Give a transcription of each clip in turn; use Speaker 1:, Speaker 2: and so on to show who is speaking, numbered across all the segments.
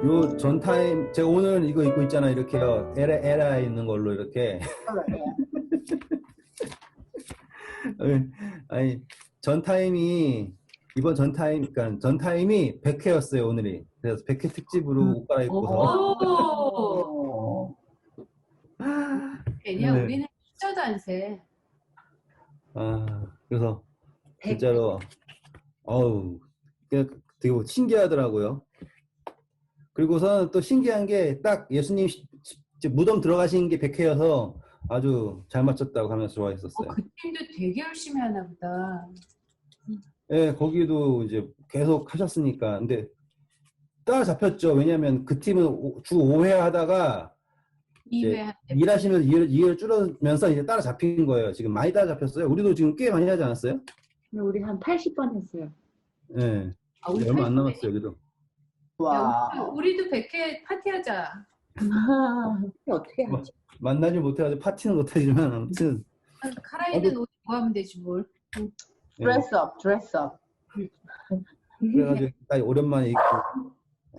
Speaker 1: 요 전타임 제가 오늘 이거 입고 있잖아 이렇게요. 에라 있는 걸로 이렇게. 아니 전타임이 이번 전타임 그러니까 전타임이 100회였어요 오늘이. 그래서 100회 특집으로 옷 갈아입고서.
Speaker 2: 오. 왜냐
Speaker 1: 네.
Speaker 2: 우리는 숫자도 안 세.
Speaker 1: 그래서 진짜로 어우 되게 신기하더라고요. 그리고서는 또 신기한 게 딱 예수님 무덤 들어가신 게 100회여서 아주 잘 맞췄다고 하면서 좋아했었어요.
Speaker 2: 그 팀도 되게 열심히 하나 보다.
Speaker 1: 네, 거기도 이제 계속 하셨으니까. 근데 따라잡혔죠. 왜냐면 그 팀은 주 5회 하다가 이제 일하시면서 일을 줄여면서 이제 따라잡힌 거예요. 지금 많이 따라잡혔어요. 우리도 지금 꽤 많이 하지 않았어요?
Speaker 3: 우리 한 80번 했어요.
Speaker 1: 네.
Speaker 2: 우리
Speaker 1: 얼마 안 남았어요, 여기도.
Speaker 2: 와. 우리도 100회 파티하자.
Speaker 3: 어떻게 하지?
Speaker 1: 만나지 못해가지고 파티는 못하지만 아무튼.
Speaker 2: 카라이는 옷 구하면 되지 뭘.
Speaker 3: 드레스업.
Speaker 1: 그래가지고 오랜만에 입고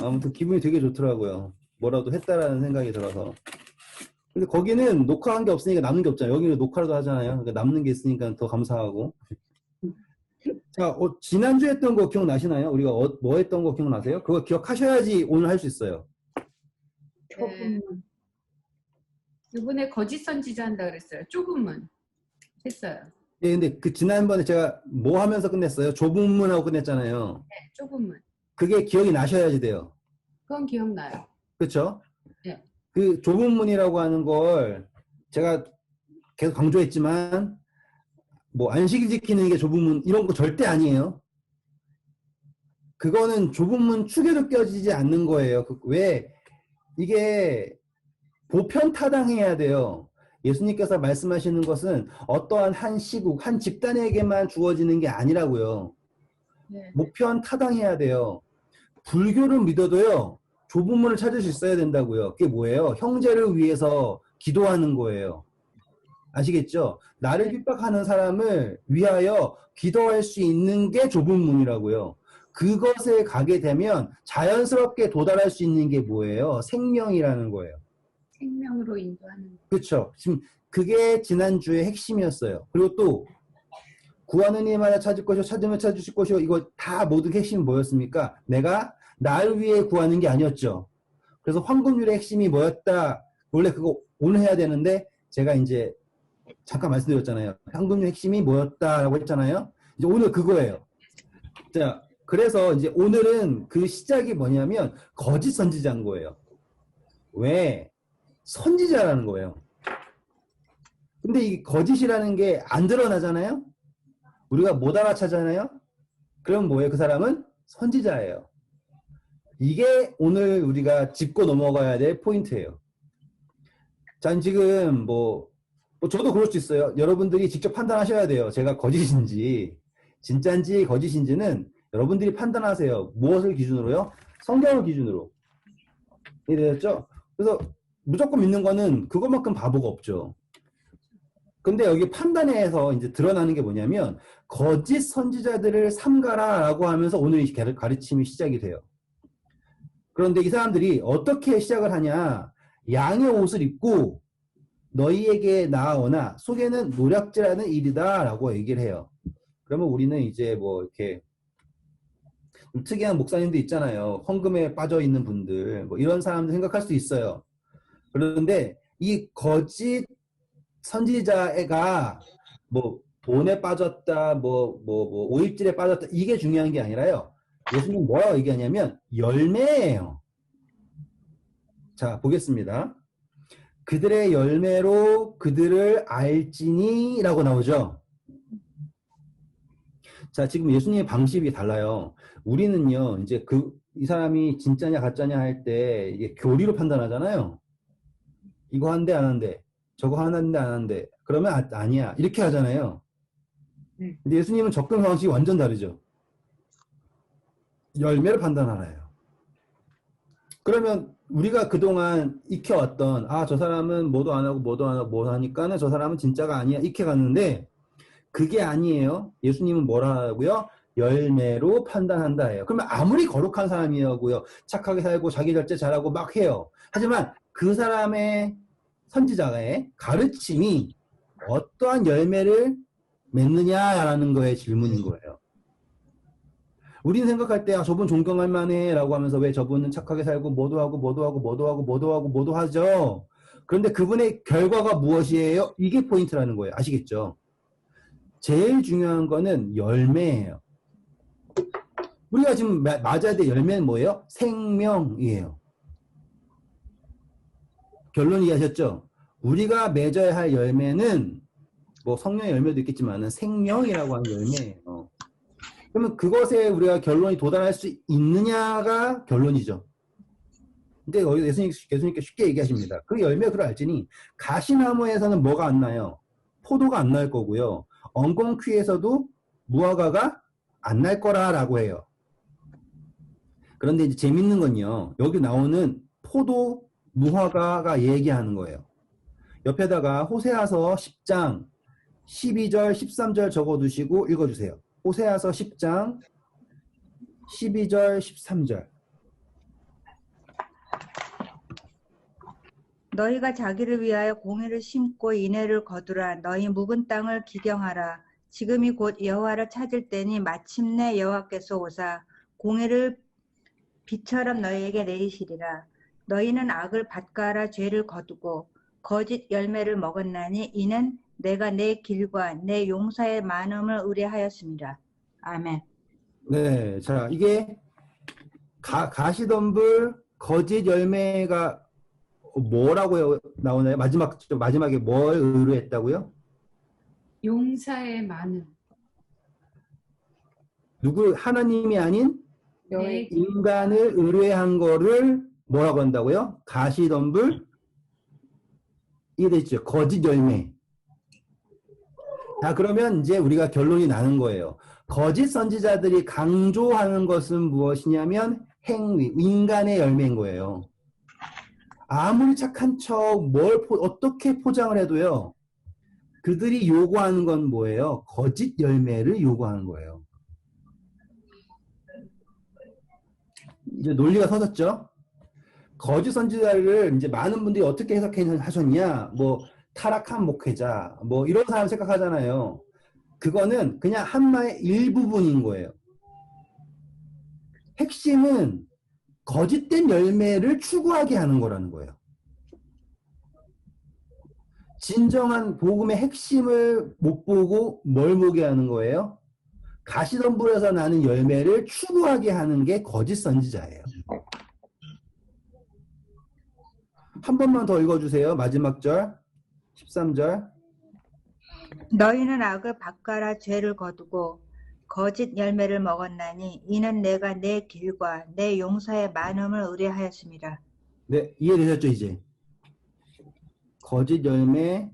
Speaker 1: 아무튼 기분이 되게 좋더라고요. 뭐라도 했다라는 생각이 들어서. 근데 거기는 녹화한 게 없으니까 남는 게 없잖아요. 여기는 녹화라도 하잖아요. 그러니까 남는 게 있으니까 더 감사하고. 자, 지난주에 했던 거 기억나시나요? 우리가 뭐 했던 거 기억나세요? 그거 기억하셔야지 오늘 할 수 있어요.
Speaker 2: 네. 이번에 거짓 선지자 한다 그랬어요. 조금은 했어요.
Speaker 1: 예, 근데 그 지난번에 제가 뭐 하면서 끝냈어요? 조문하고 끝냈잖아요.
Speaker 2: 네, 조금은.
Speaker 1: 그게 기억이 나셔야지 돼요.
Speaker 2: 그건 기억나요.
Speaker 1: 그렇죠?
Speaker 2: 네.
Speaker 1: 그 조문문이라고 하는 걸 제가 계속 강조했지만 뭐 안식일 지키는 게 조문문 이런 거 절대 아니에요. 그거는 조문문 축에도 껴지지 않는 거예요. 왜 이게 보편타당해야 돼요. 예수님께서 말씀하시는 것은 어떠한 한 시국, 한 집단에게만 주어지는 게 아니라고요.
Speaker 2: 네.
Speaker 1: 보편타당해야 돼요. 불교를 믿어도요. 조문문을 찾을 수 있어야 된다고요. 그게 뭐예요? 형제를 위해서 기도하는 거예요. 아시겠죠? 나를 핍박하는 사람을 위하여 기도할 수 있는 게 조문문이라고요. 그것에 가게 되면 자연스럽게 도달할 수 있는 게 뭐예요? 생명이라는 거예요.
Speaker 2: 생명으로 인도하는 거.
Speaker 1: 그렇죠. 지금 그게 지난주의 핵심이었어요. 그리고 또 구하는 이마다 찾을 것이요 찾으면 찾으실 것이요 이거 다 모든 핵심이 뭐였습니까? 내가 나를 위해 구하는 게 아니었죠. 그래서 황금률의 핵심이 뭐였다? 원래 그거 오늘 해야 되는데 제가 이제 잠깐 말씀드렸잖아요. 황금률 핵심이 뭐였다라고 했잖아요. 이제 오늘 그거예요. 자, 그래서 이제 오늘은 그 시작이 뭐냐면 거짓 선지자인 거예요. 왜? 선지자라는 거예요. 근데 이 거짓이라는 게 안 드러나잖아요? 우리가 못 알아차잖아요? 그럼 뭐예요? 그 사람은 선지자예요. 이게 오늘 우리가 짚고 넘어가야 될 포인트예요. 자, 지금 저도 그럴 수 있어요. 여러분들이 직접 판단하셔야 돼요. 제가 거짓인지, 진짜인지 거짓인지는 여러분들이 판단하세요. 무엇을 기준으로요? 성경을 기준으로. 이해되셨죠? 그래서 무조건 믿는 거는 그것만큼 바보가 없죠. 근데 여기 판단에서 이제 드러나는 게 뭐냐면 거짓 선지자들을 삼가라라고 하면서 오늘 이 가르침이 시작이 돼요. 그런데 이 사람들이 어떻게 시작을 하냐? 양의 옷을 입고 너희에게 나아오나 속에는 노략질하는 일이다라고 얘기를 해요. 그러면 우리는 이제 이렇게 특이한 목사님도 있잖아요. 헌금에 빠져 있는 분들 이런 사람들 생각할 수 있어요. 그런데 이 거짓 선지자가 돈에 빠졌다, 오입질에 빠졌다 이게 중요한 게 아니라요. 예수님 뭐라고 얘기하냐면 열매예요. 자, 보겠습니다. 그들의 열매로 그들을 알지니 라고 나오죠. 자, 지금 예수님의 방식이 달라요. 우리는요, 이제 이 사람이 진짜냐 가짜냐 할 때 이게 교리로 판단하잖아요. 이거 한대 안 한대, 저거 하는데 안 한대. 그러면 아니야. 이렇게 하잖아요. 근데 예수님은 접근 방식이 완전 다르죠. 열매를 판단하나요. 그러면 우리가 그동안 익혀왔던 저 사람은 뭐도 안 하고 뭐 하니까는 저 사람은 진짜가 아니야 이렇게 갔는데 그게 아니에요. 예수님은 뭐라 하고요? 열매로 판단한다예요. 그러면 아무리 거룩한 사람이고요, 착하게 살고 자기 절제 잘하고 막 해요. 하지만 그 사람의 선지자의 가르침이 어떠한 열매를 맺느냐라는 거에 질문인 거예요. 우리는 생각할 때 저분 존경할 만해 라고 하면서 왜 저분은 착하게 살고 뭐도 하고 뭐도 하고 뭐도 하고 뭐도 하고 뭐도 하죠. 그런데 그분의 결과가 무엇이에요? 이게 포인트라는 거예요. 아시겠죠? 제일 중요한 거는 열매예요. 우리가 지금 맞아야 될 열매는 뭐예요? 생명이에요. 결론 이해하셨죠? 우리가 맺어야 할 열매는 뭐 성령의 열매도 있겠지만 생명이라고 하는 열매예요. 그러면 그것에 우리가 결론이 도달할 수 있느냐가 결론이죠. 근데 예수님께 쉽게 얘기하십니다. 그 열매가 그걸 알지니 가시나무에서는 뭐가 안 나요? 포도가 안 날 거고요. 엉겅퀴에서도 무화과가 안 날 거라라고 해요. 그런데 이제 재밌는 건요. 여기 나오는 포도, 무화과가 얘기하는 거예요. 옆에다가 호세아서 10장 12절, 13절 적어두시고 읽어주세요. 호세아서 10장 12절, 13절.
Speaker 4: 너희가 자기를 위하여 공의를 심고 인애를 거두라. 너희 묵은 땅을 기경하라. 지금이 곧 여호와를 찾을 때니 마침내 여호와께서 오사 공의를 비처럼 너희에게 내리시리라. 너희는 악을 밭가라 죄를 거두고 거짓 열매를 먹었나니 이는 내가 내 길과 내 용사의 많음을 의뢰하였습니다. 아멘.
Speaker 1: 네, 자 이게 가시덤불 거짓 열매가 뭐라고 나오나요? 마지막에 뭘 의뢰했다고요?
Speaker 2: 용사의 많음.
Speaker 1: 누구 하나님이 아닌
Speaker 2: 네.
Speaker 1: 인간을 의뢰한 거를 뭐라고 한다고요? 가시덤불 이해됐죠? 거짓 열매. 자 그러면 이제 우리가 결론이 나는 거예요. 거짓 선지자들이 강조하는 것은 무엇이냐면 행위, 인간의 열매인 거예요. 아무리 착한 척 어떻게 포장을 해도요. 그들이 요구하는 건 뭐예요? 거짓 열매를 요구하는 거예요. 이제 논리가 서졌죠? 거짓 선지자를 이제 많은 분들이 어떻게 해석하셨냐? 뭐 타락한 목회자, 뭐 이런 사람 생각하잖아요. 그거는 그냥 한마의 일부분인 거예요. 핵심은 거짓된 열매를 추구하게 하는 거라는 거예요. 진정한 복음의 핵심을 못 보고 뭘 보게 하는 거예요? 가시덤불에서 나는 열매를 추구하게 하는 게 거짓 선지자예요. 한 번만 더 읽어주세요. 마지막 절 13절.
Speaker 4: 너희는 악을 밭가라 죄를 거두고 거짓 열매를 먹었나니 이는 내가 내 길과 내 용사의 많음을 의뢰하였습니다.
Speaker 1: 네, 이해되셨죠 이제? 거짓 열매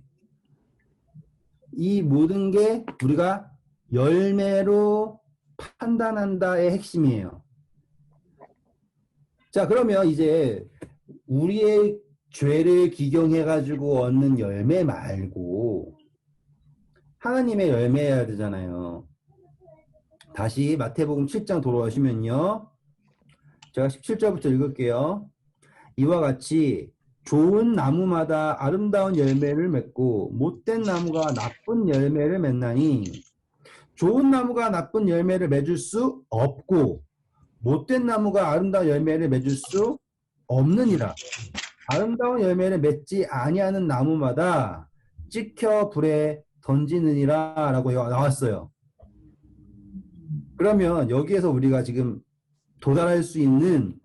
Speaker 1: 이 모든 게 우리가 열매로 판단한다의 핵심이에요. 자 그러면 이제 우리의 죄를 기경해가지고 얻는 열매 말고 하나님의 열매여야 되잖아요. 다시 마태복음 7장 돌아오시면요. 제가 17절부터 읽을게요. 이와 같이 좋은 나무마다 아름다운 열매를 맺고 못된 나무가 나쁜 열매를 맺나니 좋은 나무가 나쁜 열매를 맺을 수 없고 못된 나무가 아름다운 열매를 맺을 수 없느니라. 아름다운 열매를 맺지 아니하는 나무마다 찍혀 불에 던지느니라 라고 나왔어요. 그러면 여기에서 우리가 지금 도달할 수 있는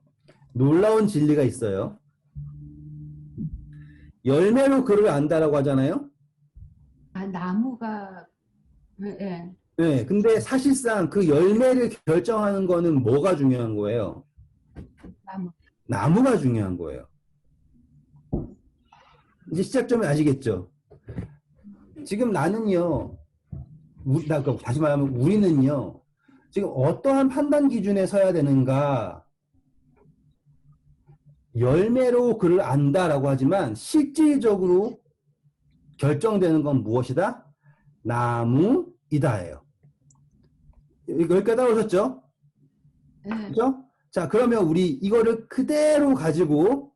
Speaker 1: 놀라운 진리가 있어요. 열매로 그를 안다라고 하잖아요.
Speaker 2: 아, 나무가 예.
Speaker 1: 네, 근데 사실상 그 열매를 결정하는 거는 뭐가 중요한 거예요?
Speaker 2: 나무.
Speaker 1: 나무가 중요한 거예요. 이제 시작점을 아시겠죠? 지금 나는요, 다시 말하면 우리는요, 지금 어떠한 판단 기준에 서야 되는가? 열매로 그를 안다라고 하지만 실질적으로 결정되는 건 무엇이다? 나무이다예요. 여기까지 따라오셨죠?
Speaker 2: 네.
Speaker 1: 그죠? 자, 그러면 우리 이거를 그대로 가지고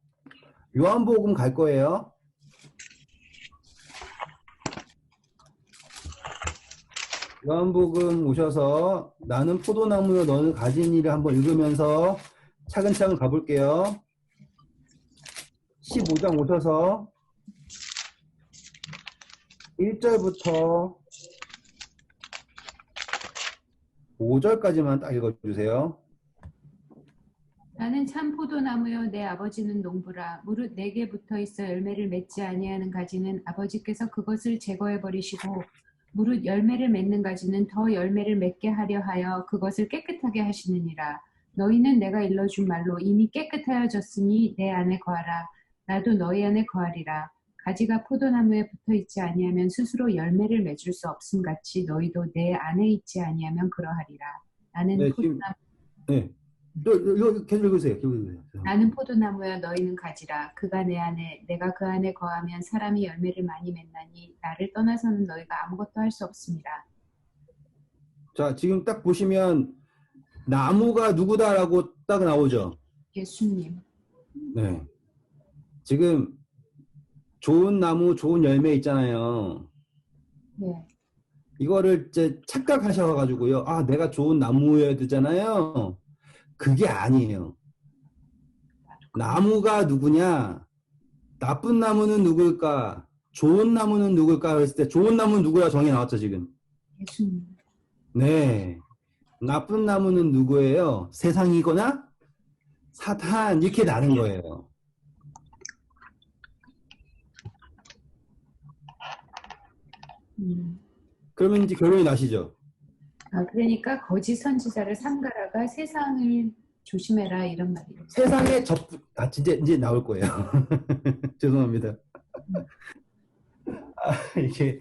Speaker 1: 요한복음 갈 거예요. 요한복음 오셔서 나는 포도나무요 너는 가지니를 한번 읽으면서 차근차근 가볼게요. 15장 오셔서 1절부터 5절까지만 딱 읽어주세요.
Speaker 2: 나는 참 포도나무요 내 아버지는 농부라. 무릇 내게 붙어 있어 열매를 맺지 아니하는 가지는 아버지께서 그것을 제거해 버리시고 무릇 열매를 맺는 가지는 더 열매를 맺게 하려 하여 그것을 깨끗하게 하시느니라. 너희는 내가 일러준 말로 이미 깨끗하여졌으니 내 안에 거하라. 나도 너희 안에 거하리라. 가지가 포도나무에 붙어 있지 아니하면 스스로 열매를 맺을 수 없음 같이 너희도 내 안에 있지 아니하면 그러하리라. 나는
Speaker 1: 네, 지금,
Speaker 2: 포도나무
Speaker 1: 네. 이거 계속 읽으세요. 계속 읽으세요.
Speaker 2: 나는 포도나무야 너희는 가지라. 그가 내 안에 내가 그 안에 거하면 사람이 열매를 많이 맺나니 나를 떠나서는 너희가 아무것도 할 수 없습니다.
Speaker 1: 자, 지금 딱 보시면 나무가 누구다라고 딱 나오죠.
Speaker 2: 예수님.
Speaker 1: 네. 지금 좋은 나무, 좋은 열매 있잖아요.
Speaker 2: 네.
Speaker 1: 이거를 이제 착각하셔가지고요. 아, 내가 좋은 나무여야 되잖아요. 그게 아니에요. 나무가 누구냐? 나쁜 나무는 누굴까? 좋은 나무는 누굴까? 그랬을 때 좋은 나무는 누구야? 정이 나왔죠, 지금.
Speaker 2: 예수님.
Speaker 1: 네. 나쁜 나무는 누구예요? 세상이거나 사탄 이렇게 나는 거예요. 그러면 이제 결론이 나시죠?
Speaker 2: 아, 그러니까 거짓 선지자를 삼가라가 세상을 조심해라 이런 말이에요.
Speaker 1: 세상에 진짜 이제 나올 거예요. 죄송합니다. 아, 이게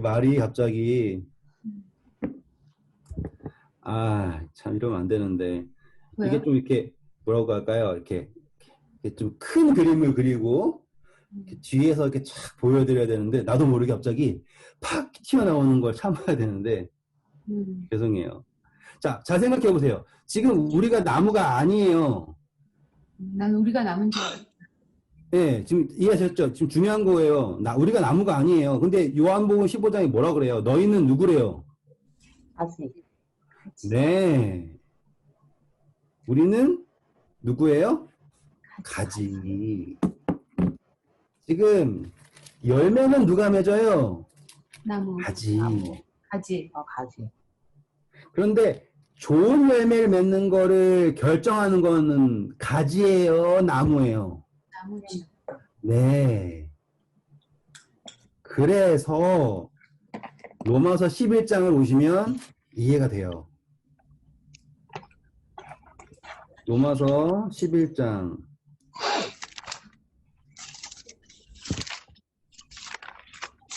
Speaker 1: 말이 갑자기 참 이러면 안 되는데
Speaker 2: 왜요?
Speaker 1: 이게 좀 이렇게 뭐라고 할까요? 이렇게 좀 큰 그림을 그리고 이렇게 뒤에서 이렇게 쫙 보여드려야 되는데 나도 모르게 갑자기 팍 튀어나오는 걸 참아야 되는데 죄송해요. 자, 잘 생각해 보세요. 지금 우리가 나무가 아니에요.
Speaker 2: 난 우리가 남은 줄 알았어.
Speaker 1: 네, 지금 이해하셨죠? 지금 중요한 거예요. 우리가 나무가 아니에요. 근데 요한복음 15장에 뭐라 그래요? 너희는 누구래요?
Speaker 3: 가지.
Speaker 1: 네. 우리는 누구예요? 가지. 지금 열매는 누가 맺어요?
Speaker 2: 나무.
Speaker 1: 가지.
Speaker 2: 가지.
Speaker 3: 가지.
Speaker 1: 그런데 좋은 열매를 맺는 거를 결정하는 거는 가지예요, 나무예요?
Speaker 2: 나무지.
Speaker 1: 네. 그래서 로마서 11장을 보시면 이해가 돼요. 로마서 11장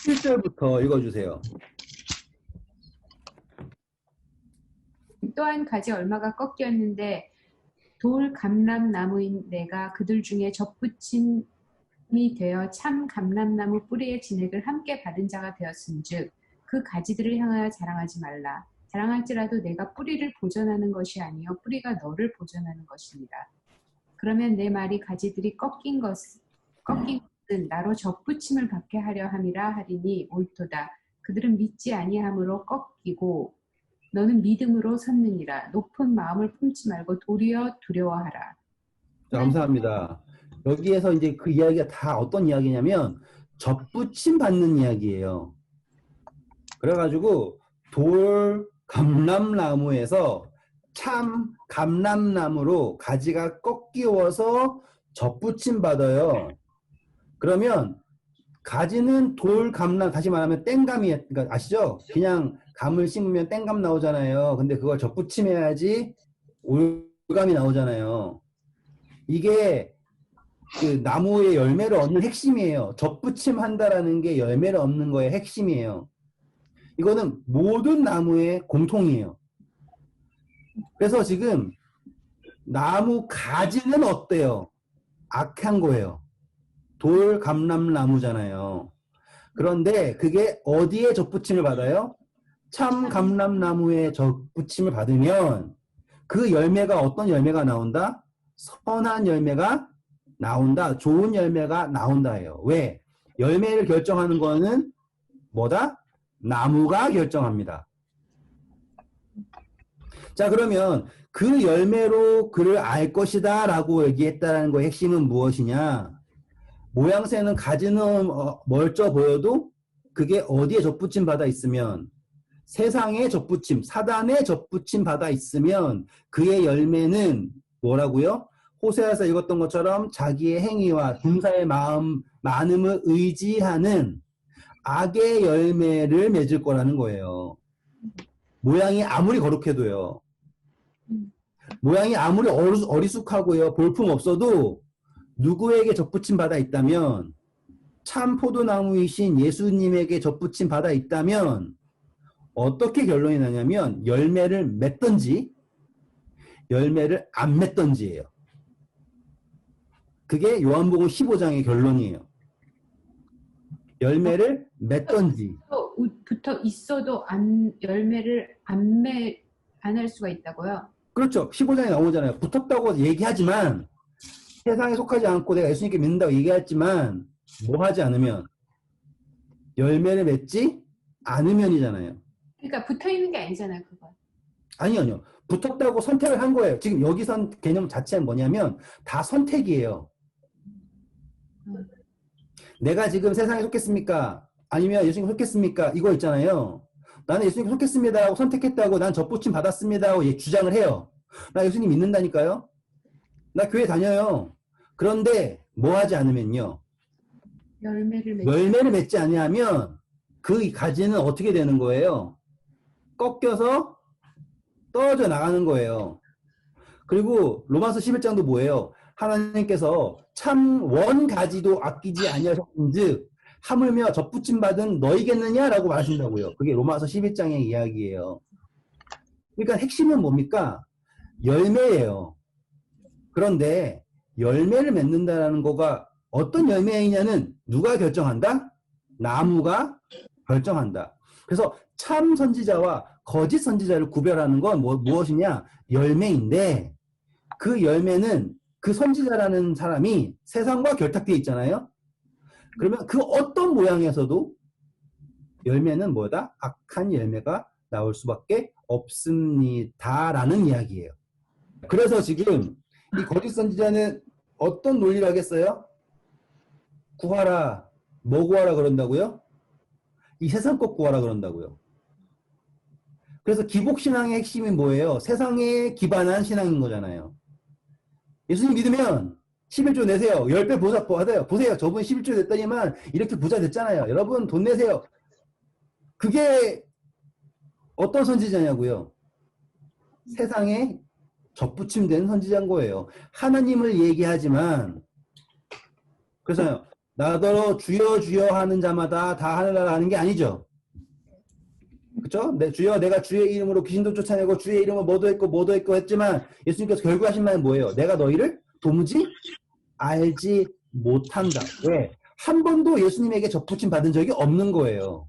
Speaker 1: 1절부터 읽어주세요.
Speaker 2: 또한 가지 얼마가 꺾였는데 돌 감람나무인 내가 그들 중에 접붙임이 되어 참 감람나무 뿌리의 진액을 함께 받은 자가 되었은즉 그 가지들을 향하여 자랑하지 말라. 자랑할지라도 내가 뿌리를 보존하는 것이 아니요 뿌리가 너를 보존하는 것입니다. 그러면 내 말이 가지들이 꺾인 것은 나로 접붙임을 받게 하려 함이라 하리니 옳도다. 그들은 믿지 아니함으로 꺾이고 너는 믿음으로 섰느니라. 높은 마음을 품지 말고 도리어 두려워하라.
Speaker 1: 자, 감사합니다. 여기에서 이제 그 이야기가 다 어떤 이야기냐면 접붙임 받는 이야기예요. 그래가지고 돌 감람나무에서 참 감람나무로 가지가 꺾이워서 접붙임 받아요. 그러면 가지는 돌 감람, 다시 말하면 땡감이, 그러니까 아시죠? 그냥 감을 심으면 땡감 나오잖아요. 근데 그걸 접붙임해야지 올감이 나오잖아요. 이게 그 나무의 열매를 얻는 핵심이에요. 접붙임한다라는 게 열매를 얻는 거의 핵심이에요. 이거는 모든 나무의 공통이에요. 그래서 지금 나무 가지는 어때요? 악한 거예요. 돌 감람나무잖아요. 그런데 그게 어디에 접붙임을 받아요? 참 감람나무에 접붙임을 받으면 그 열매가 어떤 열매가 나온다? 선한 열매가 나온다. 좋은 열매가 나온다예요. 왜? 열매를 결정하는 거는 뭐다? 나무가 결정합니다. 자, 그러면 그 열매로 그를 알 것이다 라고 얘기했다는 거의 핵심은 무엇이냐? 모양새는 가지는 멀쩡 보여도 그게 어디에 접붙임 받아 있으면 세상에 접붙임, 사단에 접붙임 받아 있으면 그의 열매는 뭐라고요? 호세아서 읽었던 것처럼 자기의 행위와 군사의 많음을 의지하는 악의 열매를 맺을 거라는 거예요. 모양이 아무리 거룩해도요. 모양이 아무리 어리숙하고요. 볼품 없어도 누구에게 접붙임 받아 있다면 참 포도나무이신 예수님에게 접붙임 받아 있다면 어떻게 결론이 나냐면 열매를 맺든지 열매를 안 맺든지예요. 그게 요한복음 15장의 결론이에요. 열매를 맺든지.
Speaker 2: 붙어 있어도 열매를 안 할 수가 있다고요?
Speaker 1: 그렇죠. 15장에 나오잖아요. 붙었다고 얘기하지만 세상에 속하지 않고 내가 예수님께 믿는다고 얘기했지만 뭐 하지 않으면 열매를 맺지 않으면이잖아요.
Speaker 2: 그러니까 붙어 있는 게 아니잖아요, 그거.
Speaker 1: 아니요. 붙었다고 선택을 한 거예요. 지금 여기선 개념 자체는 뭐냐면 다 선택이에요. 내가 지금 세상에 속했습니까? 아니면 예수님께 속했습니까? 이거 있잖아요. 나는 예수님께 속했습니다 하고 선택했다고 난 접붙임 받았습니다 하고 주장을 해요. 나 예수님 믿는다니까요. 나 교회 다녀요. 그런데 뭐 하지 않으면요. 열매를 맺지 아니하면 그 가지는 어떻게 되는 거예요? 꺾여서 떨어져 나가는 거예요. 그리고 로마서 11장도 뭐예요? 하나님께서 참 원가지도 아끼지 아니하셨은즉 하물며 접붙임 받은 너희겠느냐라고 말하신다고요. 그게 로마서 11장의 이야기예요. 그러니까 핵심은 뭡니까? 열매예요. 그런데 열매를 맺는다는 거가 어떤 열매이냐는 누가 결정한다? 나무가 결정한다. 그래서 참 선지자와 거짓 선지자를 구별하는 건 무엇이냐? 열매인데 그 열매는 그 선지자라는 사람이 세상과 결탁되어 있잖아요. 그러면 그 어떤 모양에서도 열매는 뭐다? 악한 열매가 나올 수밖에 없습니다라는 이야기예요. 그래서 지금 이 거짓 선지자는 어떤 논리를 하겠어요? 구하라. 뭐 구하라 그런다고요? 이 세상 것 구하라 그런다고요. 그래서 기복신앙의 핵심이 뭐예요? 세상에 기반한 신앙인 거잖아요. 예수님 믿으면 11조 내세요. 10배 보사 받아요. 보세요. 저분 11조 냈더니만 이렇게 부자 됐잖아요. 여러분 돈 내세요. 그게 어떤 선지자냐고요? 세상에 접붙임된 선지자인 거예요. 하나님을 얘기하지만 그래서 나더러 주여 주여 하는 자마다 다 하늘나라 하는 게 아니죠. 그렇죠? 주여 내가 주의 이름으로 귀신도 쫓아내고 주의 이름으로 뭐도 했고 했지만 예수님께서 결국 하신 말은 뭐예요? 내가 너희를 도무지 알지 못한다. 왜? 한 번도 예수님에게 접붙임 받은 적이 없는 거예요.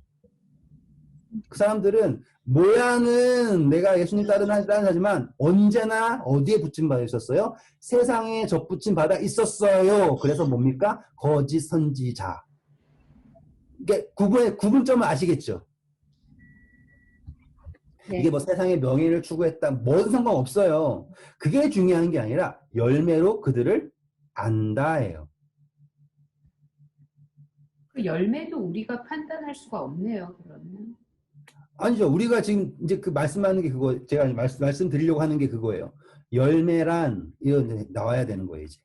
Speaker 1: 그 사람들은 모양은 내가 예수님 따르는 하지만 언제나 어디에 붙임 받아 있었어요? 세상에 접붙임 받아 있었어요. 그래서 뭡니까? 거짓 선지자. 이게 구분점을 아시겠죠?
Speaker 2: 네.
Speaker 1: 이게 뭐 세상의 명예를 추구했다. 뭔 상관없어요. 그게 중요한 게 아니라 열매로 그들을 안다예요.
Speaker 2: 그 열매도 우리가 판단할 수가 없네요, 그러면.
Speaker 1: 아니죠. 우리가 지금 이제 그 말씀하는 게 그거, 제가 말씀드리려고 하는 게 그거예요. 열매란, 이런 나와야 되는 거예요, 이제.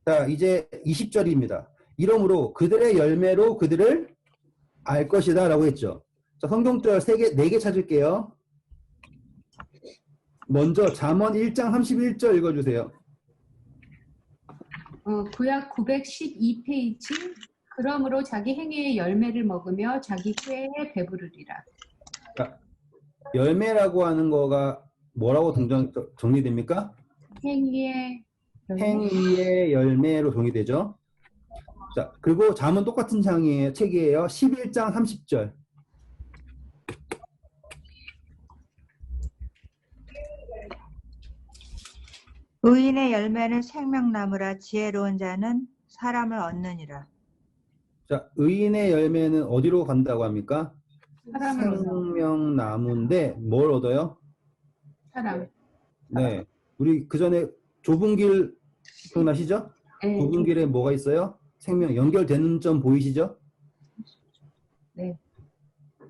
Speaker 1: 자, 이제 20절입니다. 이러므로 그들의 열매로 그들을 알 것이다 라고 했죠. 자, 성경절 4개 찾을게요. 먼저 잠언 1장 31절 읽어주세요.
Speaker 2: 구약 912페이지. 그러므로 자기 행위의 열매를 먹으며 자기 꾀에 배부르리라.
Speaker 1: 자, 열매라고 하는 거가 뭐라고 정리됩니까?
Speaker 2: 행위의 열매.
Speaker 1: 행위의 열매로 정의되죠. 자, 그리고 잠언 똑같은 책이에요. 11장 30절.
Speaker 4: 의인의 열매는 생명나무라 지혜로운 자는 사람을 얻느니라.
Speaker 1: 자, 의인의 열매는 어디로 간다고 합니까?
Speaker 2: 사람을 얻어.
Speaker 1: 생명나무인데 뭘 얻어요?
Speaker 2: 사람.
Speaker 1: 네. 우리 그 전에 좁은 길 기억나시죠?
Speaker 2: 네.
Speaker 1: 좁은 길에 뭐가 있어요? 생명 연결되는 점 보이시죠?
Speaker 2: 네.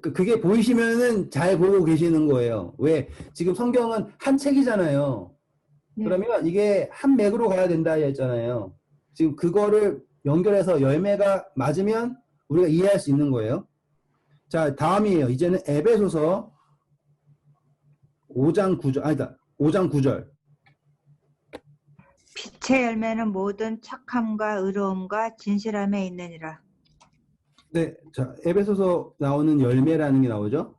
Speaker 1: 그게 보이시면은 잘 보고 계시는 거예요. 왜? 지금 성경은 한 책이잖아요.
Speaker 2: 네.
Speaker 1: 그러면 이게 한 맥으로 가야 된다 했잖아요. 지금 그거를 연결해서 열매가 맞으면 우리가 이해할 수 있는 거예요. 자, 다음이에요. 이제는 에베소서 5장 9절, 아니다. 5장 9절.
Speaker 4: 빛의 열매는 모든 착함과 의로움과 진실함에 있느니라.
Speaker 1: 네, 자, 에베소서 나오는 열매라는 게 나오죠.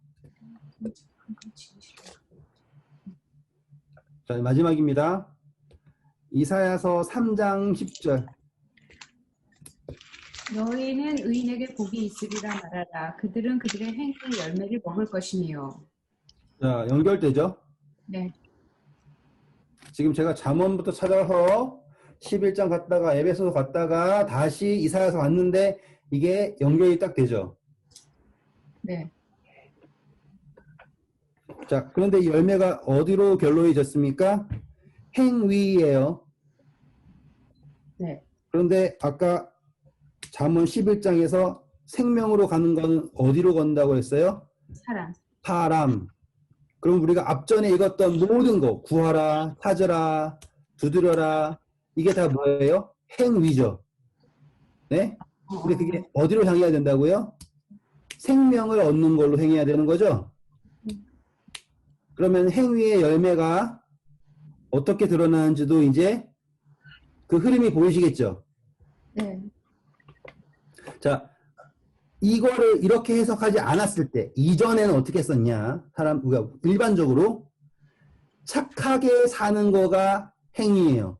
Speaker 1: 자, 마지막입니다. 이사야서 3장 10절.
Speaker 2: 너희는 의인에게 복이 있으리라 말하라. 그들은 그들의 행위의 열매를 먹을 것이니요.
Speaker 1: 자, 연결되죠?
Speaker 2: 네.
Speaker 1: 지금 제가 잠언부터 찾아서 11장 갔다가 에베소서 갔다가 다시 이사야서 왔는데 이게 연결이 딱 되죠.
Speaker 2: 네.
Speaker 1: 자, 그런데 이 열매가 어디로 결론이졌습니까? 행위예요.
Speaker 2: 네.
Speaker 1: 그런데 아까 잠언 11장에서 생명으로 가는 거는 어디로 간다고 했어요?
Speaker 2: 사람.
Speaker 1: 사람. 그럼 우리가 앞전에 읽었던 모든 거 구하라, 찾으라, 두드려라 이게 다 뭐예요? 행위죠. 네? 근데 그게 어디로 향해야 된다고요? 생명을 얻는 걸로 행해야 되는 거죠? 그러면 행위의 열매가 어떻게 드러나는지도 이제 그 흐름이 보이시겠죠?
Speaker 2: 네.
Speaker 1: 자, 이거를 이렇게 해석하지 않았을 때 이전에는 어떻게 했었냐? 우리가 일반적으로 착하게 사는 거가 행위예요.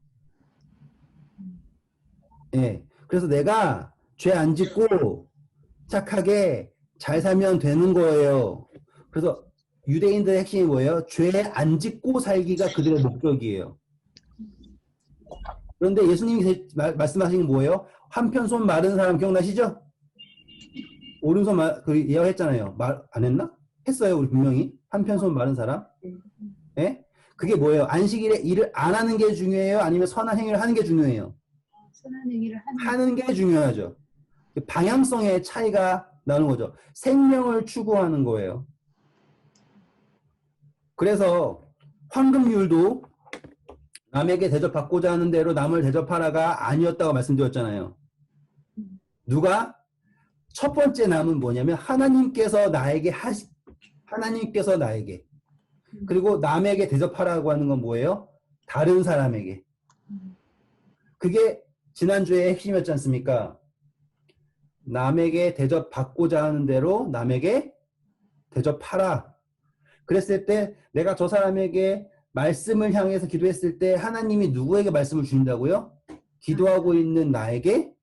Speaker 1: 예. 그래서 내가 죄 안 짓고 착하게 잘 살면 되는 거예요. 그래서 유대인들의 핵심이 뭐예요? 죄 안 짓고 살기가 그들의 목적이에요. 그런데 예수님이 말씀하신 게 뭐예요? 한편 손 마른 사람 기억나시죠? 오른손 예언했잖아요. 말 안 했나? 했어요. 우리 분명히. 한편 손 마른 사람. 예? 그게 뭐예요? 안식일에 일을 안 하는 게 중요해요? 아니면 선한 행위를 하는 게 중요해요?
Speaker 2: 선한 행위를
Speaker 1: 하는 게 중요하죠. 방향성의 차이가 나는 거죠. 생명을 추구하는 거예요. 그래서 황금률도 남에게 대접받고자 하는 대로 남을 대접하라가 아니었다고 말씀드렸잖아요. 누가? 첫 번째 남은 뭐냐면 하나님께서 나에게 그리고 남에게 대접하라고 하는 건 뭐예요? 다른 사람에게. 그게 지난주에 핵심이었지 않습니까? 남에게 대접받고자 하는 대로 남에게 대접하라. 그랬을 때 내가 저 사람에게 말씀을 향해서 기도했을 때 하나님이 누구에게 말씀을 주신다고요? 기도하고 있는 나에게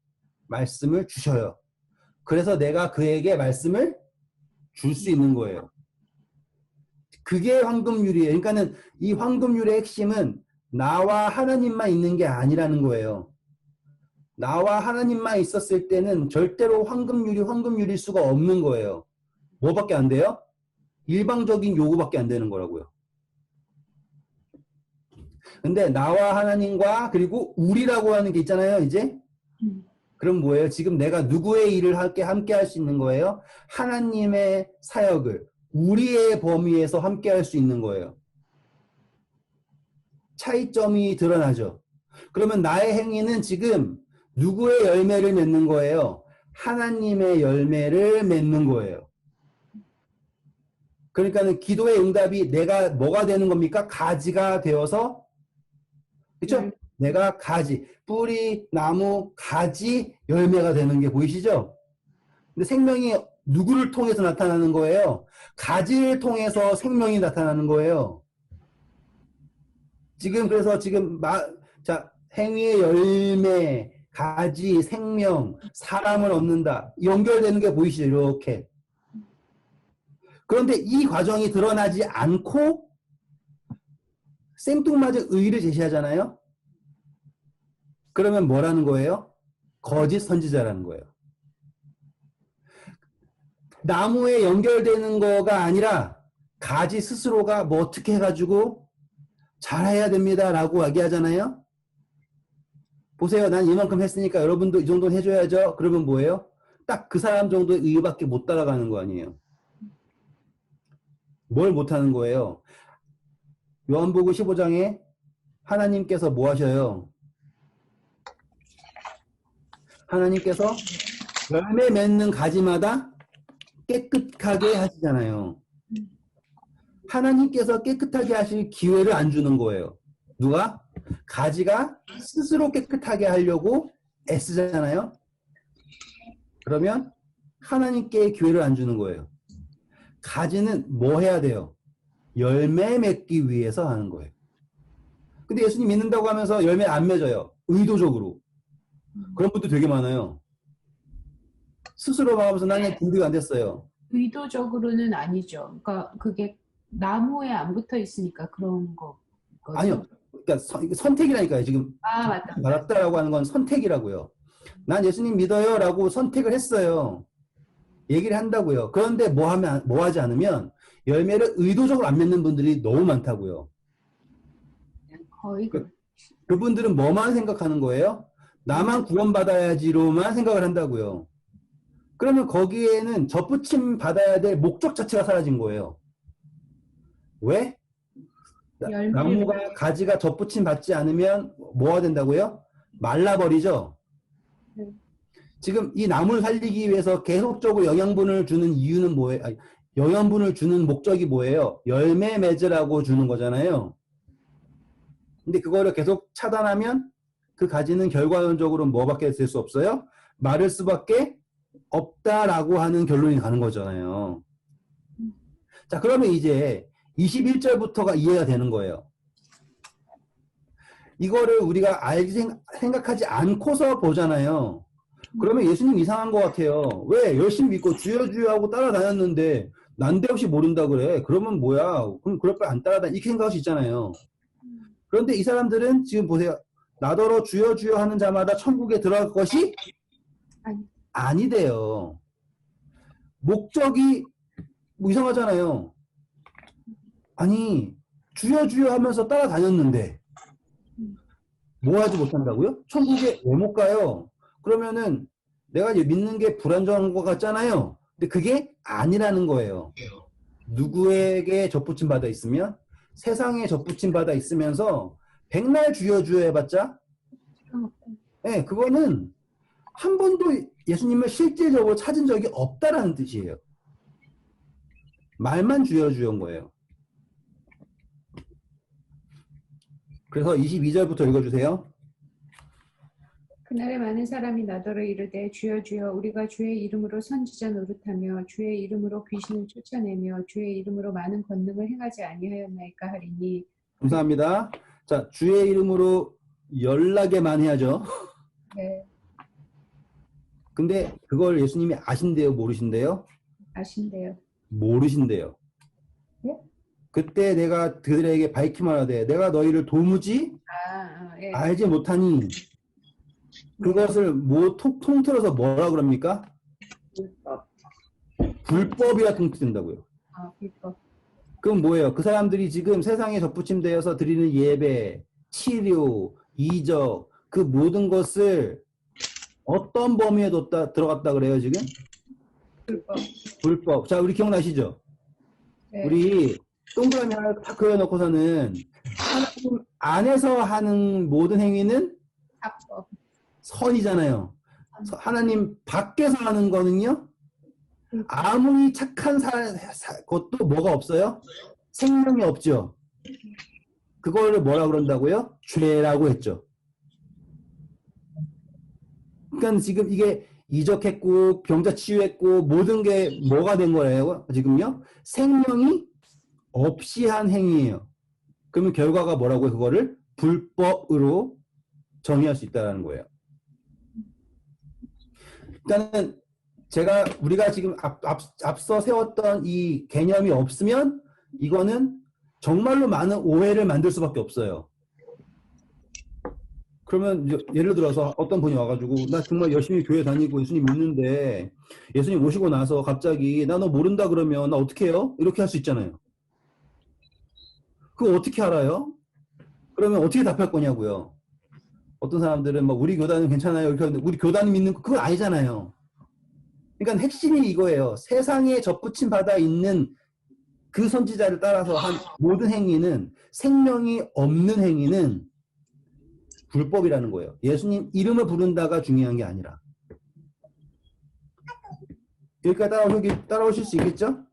Speaker 1: 말씀을 주셔요. 그래서 내가 그에게 말씀을 줄 수 있는 거예요. 그게 황금률이에요. 그러니까는 이 황금률의 핵심은 나와 하나님만 있는 게 아니라는 거예요. 나와 하나님만 있었을 때는 절대로 황금률일 수가 없는 거예요. 뭐밖에 안 돼요? 일방적인 요구밖에 안 되는 거라고요. 근데 나와 하나님과 그리고 우리라고 하는 게 있잖아요, 이제. 그럼 뭐예요? 지금 내가 누구의 일을 함께 할 수 있는 거예요? 하나님의 사역을 우리의 범위에서 함께 할 수 있는 거예요. 차이점이 드러나죠. 그러면 나의 행위는 지금 누구의 열매를 맺는 거예요? 하나님의 열매를 맺는 거예요. 그러니까는 기도의 응답이 내가 뭐가 되는 겁니까? 가지가 되어서, 그렇죠? 내가 가지, 뿌리, 나무, 가지, 열매가 되는 게 보이시죠? 근데 생명이 누구를 통해서 나타나는 거예요? 가지를 통해서 생명이 나타나는 거예요. 그래서 자, 행위의 열매, 가지, 생명, 사람을 얻는다. 연결되는 게 보이시죠? 이렇게. 그런데 이 과정이 드러나지 않고 생뚱맞은 의의를 제시하잖아요. 그러면 뭐라는 거예요? 거짓 선지자라는 거예요. 나무에 연결되는 거가 아니라 가지 스스로가 뭐 어떻게 해가지고 잘해야 됩니다 라고 얘기하잖아요. 보세요. 난 이만큼 했으니까 여러분도 이 정도는 해줘야죠. 그러면 뭐예요? 딱 그 사람 정도의 의의밖에 못 따라가는 거 아니에요. 뭘 못하는 거예요? 요한복음 15장에 하나님께서 뭐 하셔요? 하나님께서 열매 맺는 가지마다 깨끗하게 하시잖아요. 하나님께서 깨끗하게 하실 기회를 안 주는 거예요. 누가? 가지가 스스로 깨끗하게 하려고 애쓰잖아요. 그러면 하나님께 기회를 안 주는 거예요. 가지는 뭐 해야 돼요? 열매 맺기 위해서 하는 거예요. 근데 예수님 믿는다고 하면서 열매 안 맺어요. 의도적으로. 그런 분들 되게 많아요. 스스로 막하면서 나는 준비가 안 됐어요.
Speaker 2: 의도적으로는 아니죠. 그러니까 그게 나무에 안 붙어 있으니까 그런 거.
Speaker 1: 아니요. 그러니까 선택이라니까요. 지금
Speaker 2: 아, 맞다.
Speaker 1: 받았다라고 하는 건 선택이라고요. 난 예수님 믿어요 라고 선택을 했어요. 얘기를 한다고요. 그런데 뭐 하지 않으면 열매를 의도적으로 안 맺는 분들이 너무 많다고요.
Speaker 2: 거의
Speaker 1: 그분들은 뭐만 생각하는 거예요? 나만 구원받아야지로만 생각을 한다고요. 그러면 거기에는 접붙임 받아야 될 목적 자체가 사라진 거예요. 왜? 나무가 가지가 접붙임 받지 않으면 뭐가 된다고요? 말라버리죠.
Speaker 2: 네.
Speaker 1: 지금 이 나무를 살리기 위해서 계속적으로 영양분을 주는 이유는 뭐예요? 아니, 영양분을 주는 목적이 뭐예요? 열매 맺으라고 주는 거잖아요. 근데 그거를 계속 차단하면 그 가지는 결과론적으로 뭐밖에 될 수 없어요? 마를 수밖에 없다라고 하는 결론이 가는 거잖아요. 자, 그러면 이제 21절부터가 이해가 되는 거예요. 이거를 우리가 생각하지 않고서 보잖아요. 그러면 예수님 이상한 것 같아요. 왜? 열심히 믿고 주여 주여 하고 따라다녔는데 난데없이 모른다 그래. 그러면 뭐야? 그럼 그럴 바에 안 따라다니. 이렇게 생각할 수 있잖아요. 그런데 이 사람들은 지금 보세요. 나더러 주여 주여 하는 자마다 천국에 들어갈 것이 아니대요. 목적이 뭐 이상하잖아요. 아니 주여 주여 하면서 따라다녔는데 뭐 하지 못한다고요? 천국에 왜 못 가요? 그러면은 내가 믿는 게 불안정한 것 같잖아요. 근데 그게 아니라는 거예요. 누구에게 접붙임 받아 있으면 세상에 접붙임 받아 있으면서 백날 주여 주여 해봤자 네, 그거는 한 번도 예수님을 실질적으로 찾은 적이 없다라는 뜻이에요. 말만 주여 주여인 거예요. 그래서 22절부터 읽어주세요.
Speaker 2: 그날에 많은 사람이 나더러 이르되 주여 주여 우리가 주의 이름으로 선지자 노릇하며 주의 이름으로 귀신을 쫓아내며 주의 이름으로 많은 권능을 행하지 아니하였나이까 하리니.
Speaker 1: 감사합니다. 자, 주의 이름으로 연락에만 해야죠.
Speaker 2: 네.
Speaker 1: 근데 그걸 예수님이 아신대요, 모르신대요?
Speaker 2: 아신대요.
Speaker 1: 모르신대요.
Speaker 2: 네?
Speaker 1: 그때 내가 그들에게 밝히 말하되 내가 너희를 도무지
Speaker 2: 예.
Speaker 1: 알지 못하니 그것을 통틀어서 뭐라 그럽니까?
Speaker 3: 불법.
Speaker 1: 불법이라 통틀된다고요.
Speaker 2: 불법.
Speaker 1: 그럼 뭐예요? 그 사람들이 지금 세상에 접붙임되어서 드리는 예배, 치료, 이적 그 모든 것을 어떤 범위에 들어갔다 그래요 지금?
Speaker 2: 불법.
Speaker 1: 불법. 자, 우리 기억나시죠?
Speaker 2: 네.
Speaker 1: 우리 동그라미 하나 딱 그려놓고서는 하나님 안에서 하는 모든 행위는
Speaker 2: 합법.
Speaker 1: 선이잖아요. 하나님 밖에서 하는 거는요. 아무리 착한 것도 뭐가 없어요? 생명이 없죠. 그거를 뭐라 그런다고요? 죄라고 했죠. 그러니까 지금 이게 이적했고 병자 치유했고 모든 게 뭐가 된 거예요? 지금요? 생명이 없이 한 행위예요. 그러면 결과가 뭐라고요? 그거를 불법으로 정의할 수 있다는 거예요. 일단은 우리가 지금 앞서 세웠던 이 개념이 없으면 이거는 정말로 많은 오해를 만들 수밖에 없어요. 그러면 이제 예를 들어서 어떤 분이 와가지고 나 정말 열심히 교회 다니고 예수님 믿는데 예수님 오시고 나서 갑자기 나 너 모른다 그러면 나 어떻게 해요? 이렇게 할 수 있잖아요. 그거 어떻게 알아요? 그러면 어떻게 답할 거냐고요. 어떤 사람들은 막 우리 교단은 괜찮아요. 이렇게 하는데 우리 교단이 믿는 거 그건 아니잖아요. 그러니까 핵심이 이거예요. 세상에 접붙임 받아 있는 그 선지자를 따라서 한 모든 행위는 생명이 없는 행위는 불법이라는 거예요. 예수님 이름을 부른다가 중요한 게 아니라. 여기까지 따라오실 수 있겠죠?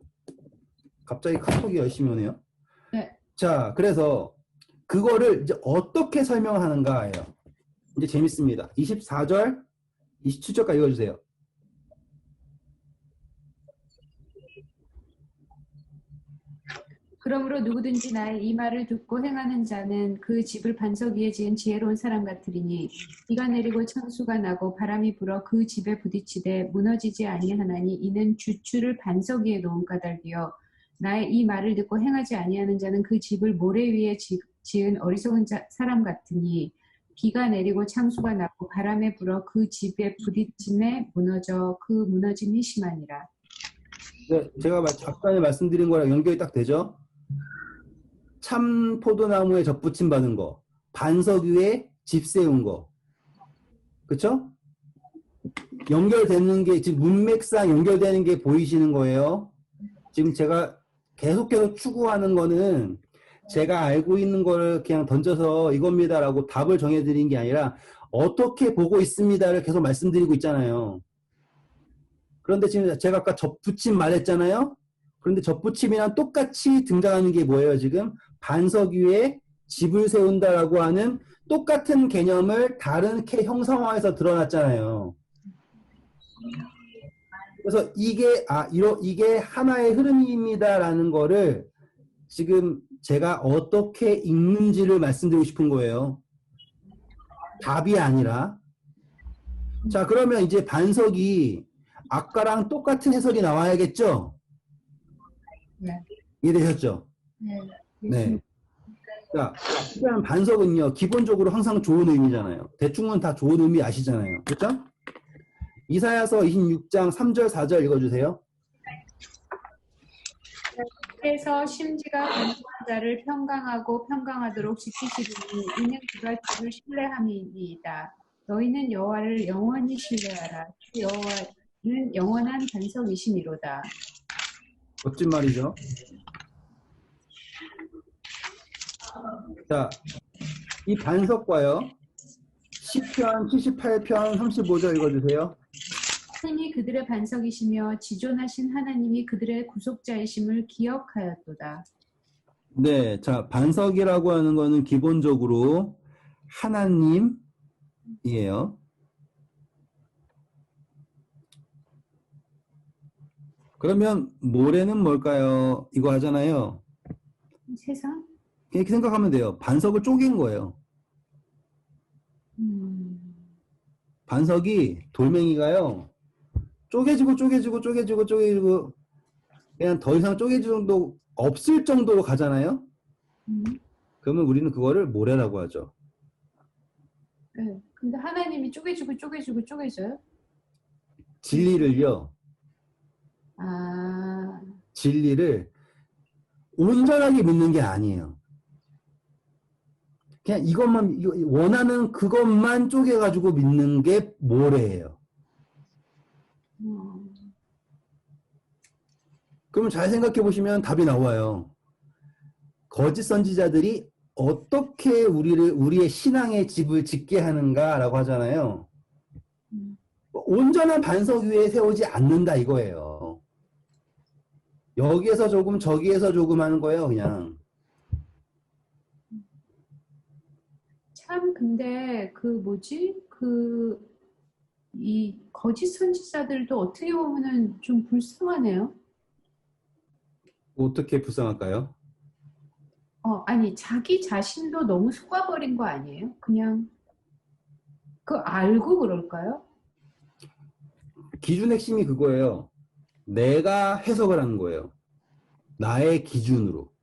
Speaker 1: 갑자기 카톡이 열심히 오네요.
Speaker 2: 네.
Speaker 1: 자, 그래서 그거를 이제 어떻게 설명하는가예요. 이제 재밌습니다. 24절, 27절까지 읽어주세요.
Speaker 2: 그러므로 누구든지 나의 이 말을 듣고 행하는 자는 그 집을 반석 위에 지은 지혜로운 사람 같으리니 비가 내리고 창수가 나고 바람이 불어 그 집에 부딪히되 무너지지 아니하나니 이는 주추를 반석 위에 놓은 까닭이요 나의 이 말을 듣고 행하지 아니하는 자는 그 집을 모래 위에 지은 어리석은 사람 같으니 비가 내리고 창수가 나고 바람에 불어 그 집에 부딪힘에 무너져 그 무너짐이 심하니라.
Speaker 1: 네, 제가 잠깐 말씀드린 거랑 연결이 딱 되죠? 참 포도나무에 접붙임 받은 거, 반석 위에 집 세운 거, 그쵸? 연결되는 게 지금 문맥상 연결되는 게 보이시는 거예요. 지금 제가 계속해서 추구하는 거는 제가 알고 있는 거를 그냥 던져서 이겁니다라고 답을 정해드린 게 아니라 어떻게 보고 있습니다를 계속 말씀드리고 있잖아요. 그런데 지금 제가 아까 접붙임 말했잖아요. 그런데 접붙임이랑 똑같이 등장하는 게 뭐예요, 지금? 반석 위에 집을 세운다라고 하는 똑같은 개념을 다른 형상화해서 드러났잖아요. 그래서 이게 하나의 흐름입니다라는 거를 지금 제가 어떻게 읽는지를 말씀드리고 싶은 거예요. 답이 아니라. 자, 그러면 이제 반석이 아까랑 똑같은 해석이 나와야겠죠?
Speaker 2: 네.
Speaker 1: 이해되셨죠?
Speaker 2: 네.
Speaker 1: 네. 자, 일단 반석은요, 기본적으로 항상 좋은 의미잖아요. 대충은 다 좋은 의미 아시잖아요. 그렇죠? 이사야서 26장 3절, 4절 읽어주세요.
Speaker 2: 그래서 심지가 건강한 자를 평강하고 평강하도록 지키시리니 이는 그가 주를 신뢰함이니이다. 너희는 여호와를 영원히 신뢰하라. 주 여호와는 영원한 반석이시니로다.
Speaker 1: 멋진 말이죠. 자, 이 반석과요. 시편 78편 35절 읽어주세요.
Speaker 2: 신이 그들의 반석이시며 지존하신 하나님이 그들의 구속자이심을 기억하였도다.
Speaker 1: 네, 자, 반석이라고 하는 거는 기본적으로 하나님이에요. 그러면 모래는 뭘까요? 이거 하잖아요.
Speaker 2: 세상?
Speaker 1: 이렇게 생각하면 돼요. 반석을 쪼갠 거예요. 반석이 돌멩이가요. 쪼개지고 그냥 더 이상 쪼개질 정도 없을 정도로 가잖아요. 그러면 우리는 그거를 모래라고 하죠.
Speaker 2: 네. 근데 하나님이 쪼개져요?
Speaker 1: 진리를요.
Speaker 2: 아,
Speaker 1: 진리를 온전하게 믿는 게 아니에요. 그냥 원하는 그것만 쪼개가지고 믿는 게 모래예요. 그러면 잘 생각해 보시면 답이 나와요. 거짓 선지자들이 어떻게 우리의 신앙의 집을 짓게 하는가라고 하잖아요. 온전한 반석 위에 세우지 않는다 이거예요. 여기에서 조금 저기에서 조금 하는 거예요, 그냥.
Speaker 2: 참 근데 이 거짓 선지자들도 어떻게 보면은 좀 불쌍하네요.
Speaker 1: 어떻게 불쌍할까요?
Speaker 2: 아니 자기 자신도 너무 속아버린 거 아니에요? 그냥 그 알고 그럴까요?
Speaker 1: 기준 핵심이 그거예요. 내가 해석을 하는 거예요. 나의 기준으로.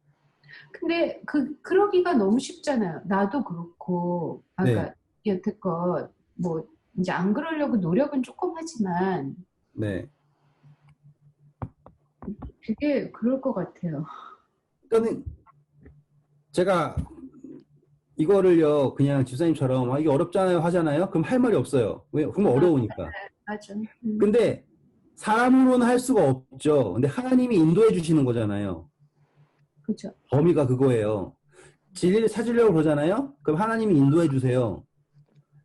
Speaker 2: 근데 그러기가 너무 쉽잖아요. 나도 그렇고,
Speaker 1: 네.
Speaker 2: 그러니까 여태껏 뭐 이제 안 그러려고 노력은 조금 하지만
Speaker 1: 네.
Speaker 2: 되게 그럴 것 같아요.
Speaker 1: 그러니까는 제가 이거를요, 그냥 집사님처럼, 이게 어렵잖아요 하잖아요? 그럼 할 말이 없어요. 왜? 그럼 어려우니까.
Speaker 2: 맞아.
Speaker 1: 근데 사람으로는 할 수가 없죠. 근데 하나님이 인도해 주시는 거잖아요.
Speaker 2: 그죠.
Speaker 1: 범위가 그거예요. 진리를 찾으려고 그러잖아요? 그럼 하나님이 인도해 주세요.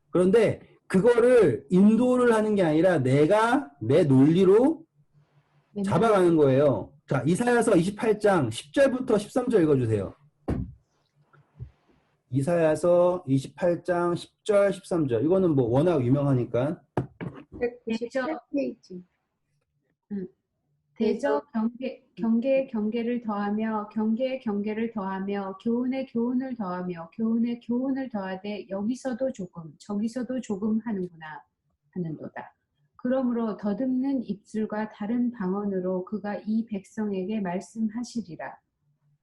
Speaker 1: 그런데 그거를 인도를 하는 게 아니라 내가 내 논리로 잡아가는 거예요. 자, 이사야서 28장 10절부터 13절 읽어주세요. 이사야서 28장 10절, 13절. 이거는 뭐 워낙 유명하니까.
Speaker 3: 198페이지.
Speaker 2: 대저 경계에 경계를 더하며 경계에 경계를 더하며 교훈에 교훈을 더하며 교훈에 교훈을 더하되 여기서도 조금 저기서도 조금 하는구나 하는도다. 그러므로 더듬는 입술과 다른 방언으로 그가 이 백성에게 말씀하시리라.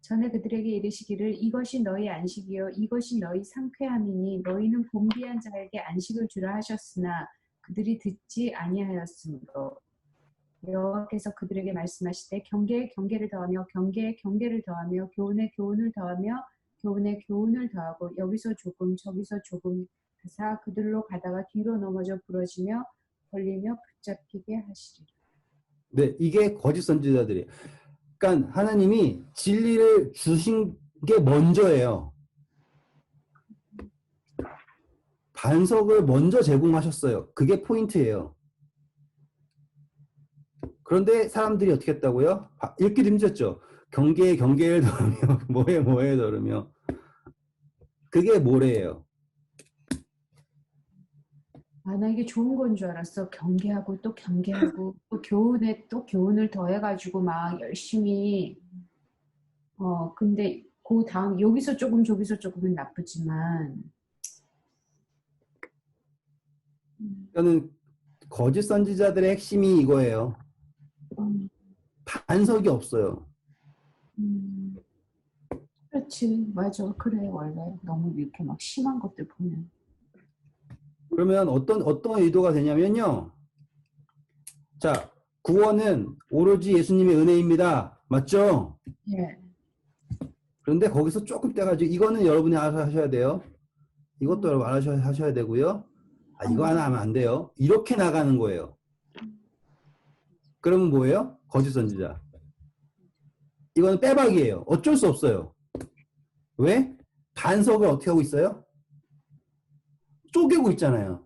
Speaker 2: 전에 그들에게 이르시기를 이것이 너희 안식이요 이것이 너희 상쾌함이니 너희는 곤비한 자에게 안식을 주라 하셨으나 그들이 듣지 아니하였으므로 여호와께서 그들에게 말씀하시되 경계에 경계를 더하며 경계에 경계를 더하며 교훈에 교훈을 더하며 교훈에 교훈을 더하고 여기서 조금 저기서 조금 하사 그들로 가다가 뒤로 넘어져 부러지며 걸리며 붙잡히게 하시리라.
Speaker 1: 네, 이게 거짓 선지자들이에요. 그러니까 하나님이 진리를 주신 게 먼저예요. 반석을 먼저 제공하셨어요. 그게 포인트예요. 그런데 사람들이 어떻게 했다고요? 읽기도 힘들었죠. 경계에 경계를 더하며 뭐에 더하며 그게 뭐래요?
Speaker 2: 아, 나 이게 좋은 건 줄 알았어. 경계하고 또 경계하고 또 교훈에 또 교훈을 더해가지고 막 열심히 근데 그 다음 여기서 조금 저기서 조금은 나쁘지만
Speaker 1: 저는 거짓 선지자들의 핵심이 이거예요.
Speaker 2: 음,
Speaker 1: 반석이 없어요.
Speaker 2: 그렇지 맞아 그래 원래 너무 이렇게 막 심한 것들 보면
Speaker 1: 그러면 어떤 의도가 되냐면요. 자, 구원은 오로지 예수님의 은혜입니다. 맞죠?
Speaker 2: 예.
Speaker 1: 그런데 거기서 조금 떼가지고 이거는 여러분이 알아서 하셔야 돼요. 이것도 여러분 알아서 하셔야 되고요. 이거 하나 하면 안 돼요. 이렇게 나가는 거예요. 그러면 뭐예요? 거짓 선지자. 이거는 빼박이에요. 어쩔 수 없어요. 왜? 반석을 어떻게 하고 있어요? 쪼개고 있잖아요.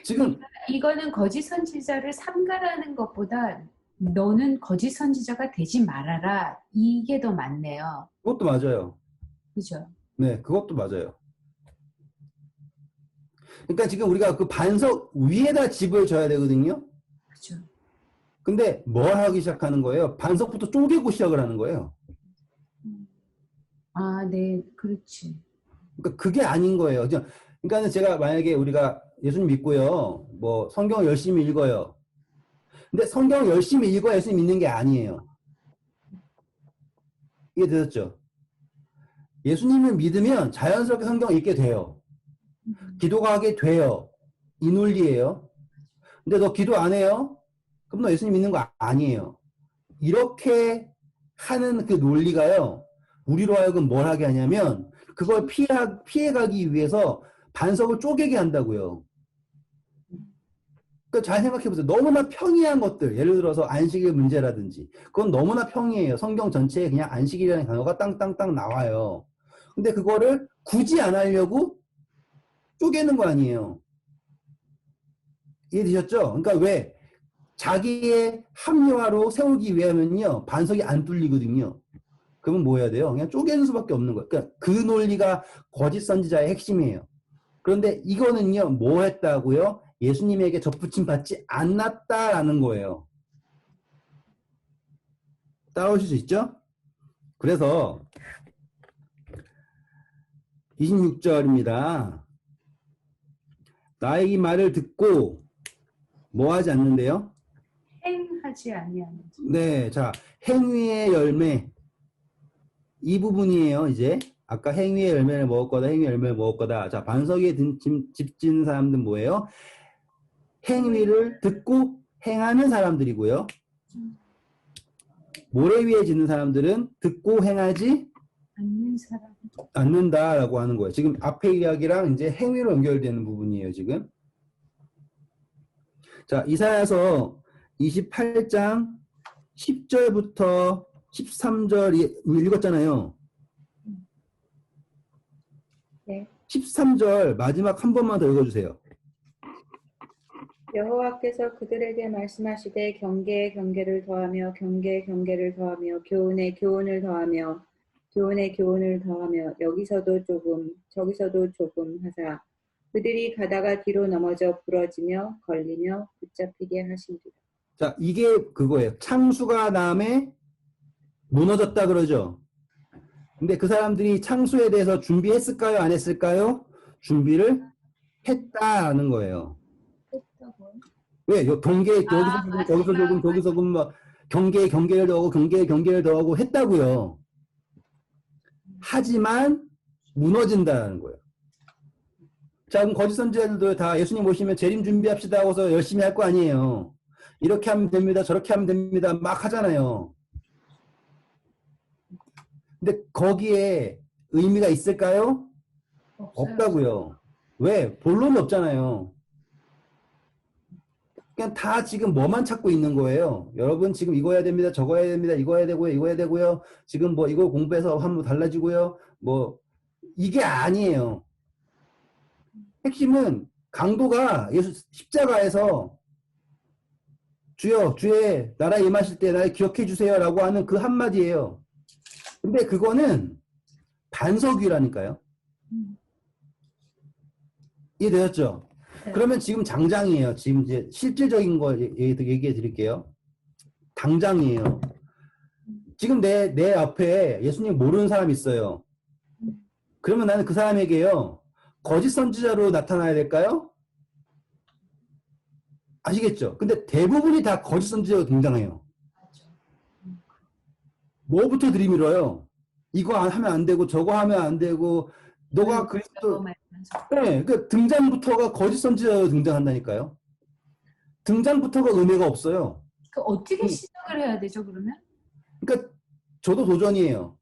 Speaker 1: 지금
Speaker 2: 이거는 거짓 선지자를 삼가라는 것보다 너는 거짓 선지자가 되지 말아라 이게 더 맞네요.
Speaker 1: 그것도 맞아요.
Speaker 2: 그죠?
Speaker 1: 네, 그것도 맞아요. 그러니까 지금 우리가 그 반석 위에다 집을 져야 되거든요.
Speaker 2: 그죠?
Speaker 1: 근데 뭘 하기 시작하는 거예요? 반석부터 쪼개고 시작을 하는 거예요.
Speaker 2: 아, 네, 그렇지.
Speaker 1: 그러니까 그게 아닌 거예요. 그러니까는 제가 만약에 우리가 예수님 믿고요. 뭐 성경을 열심히 읽어요. 근데 성경을 열심히 읽어야 예수님 믿는 게 아니에요. 이해되셨죠? 예수님을 믿으면 자연스럽게 성경을 읽게 돼요. 기도가 하게 돼요. 이 논리예요. 근데 너 기도 안 해요? 그럼 너 예수님 믿는 거 아니에요. 이렇게 하는 그 논리가요. 우리로 하여금 뭘 하게 하냐면 그걸 피해가기 위해서 반석을 쪼개게 한다고요. 그러니까 잘 생각해보세요. 너무나 평이한 것들, 예를 들어서 안식일 문제라든지 그건 너무나 평이해요. 성경 전체에 그냥 안식일이라는 단어가 땅땅땅 나와요. 근데 그거를 굳이 안 하려고 쪼개는 거 아니에요. 이해되셨죠? 그러니까 왜? 자기의 합리화로 세우기 위하면요. 반석이 안 뚫리거든요. 그러면 뭐 해야 돼요? 그냥 쪼개는 수밖에 없는 거예요. 그러니까 그 논리가 거짓 선지자의 핵심이에요. 그런데 이거는요. 뭐 했다고요? 예수님에게 접붙임 받지 않았다라는 거예요. 따라오실 수 있죠? 그래서 26절입니다. 나의 이 말을 듣고 뭐 하지 않는데요?
Speaker 2: 행하지 아니하는.
Speaker 1: 네, 자, 행위의 열매. 이 부분이에요, 이제. 아까 행위의 열매를 먹을 거다, 행위의 열매를 먹을 거다. 자, 반석 위에 집 짓는 사람들은 뭐예요? 행위를 듣고 행하는 사람들이고요. 모래 위에 짓는 사람들은 듣고 행하지
Speaker 2: 않는 사람.
Speaker 1: 않는다라고 하는 거예요. 지금 앞에 이야기랑 이제 행위로 연결되는 부분이에요, 지금. 자, 이사야서 28장 10절부터 13절 읽었잖아요.
Speaker 5: 네.
Speaker 1: 13절 마지막 한 번만 더 읽어주세요.
Speaker 5: 여호와께서 그들에게 말씀하시되 경계에 경계를 더하며 경계에 경계를 더하며 교훈에 교훈을 더하며 교훈에 교훈을 더하며 여기서도 조금 저기서도 조금 하사 그들이 가다가 뒤로 넘어져 부러지며 걸리며 붙잡히게 하신지라.
Speaker 1: 자, 이게 그거예요. 창수가 다음에 무너졌다 그러죠. 근데 그 사람들이 창수에 대해서 준비했을까요? 안 했을까요? 준비를 했다는 거예요. 왜? 경계, 여기서 조금, 거기서 조금, 저기서 조금, 막, 경계를 더하고, 경계를 더하고 했다고요. 하지만, 무너진다는 거예요. 자, 그럼 거짓 선지자들도 다 예수님 오시면 재림 준비합시다 하고서 열심히 할 거 아니에요. 이렇게 하면 됩니다. 저렇게 하면 됩니다. 막 하잖아요. 근데 거기에 의미가 있을까요? 없다고요. 왜? 본론이 없잖아요. 그냥 다 지금 뭐만 찾고 있는 거예요. 여러분 지금 이거 해야 됩니다. 저거 해야 됩니다. 이거 해야 되고요. 이거 해야 되고요. 지금 뭐 이거 공부해서 하면 달라지고요. 뭐 이게 아니에요. 핵심은 강도가 예수 십자가에서 주여 주의 나라에 임하실 때 나를 기억해 주세요 라고 하는 그 한마디예요. 근데 그거는 반석위라니까요. 이해되셨죠?
Speaker 5: 네.
Speaker 1: 그러면 지금 장장이에요. 지금 이제 실질적인 거 얘기해 드릴게요. 당장이에요. 지금 내 앞에 예수님 모르는 사람이 있어요. 그러면 나는 그 사람에게요. 거짓 선지자로 나타나야 될까요? 아시겠죠? 근데 대부분이 다 거짓 선지자로 등장해요. 뭐부터 들이밀어요? 이거 하면 안 되고 저거 하면 안 되고 너가 그리스도 네, 그 등장부터가 거짓 선지자로 등장한다니까요. 등장부터가 의미가 없어요.
Speaker 2: 그 어떻게 시작을 해야 되죠, 그러면?
Speaker 1: 그러니까 저도 도전이에요.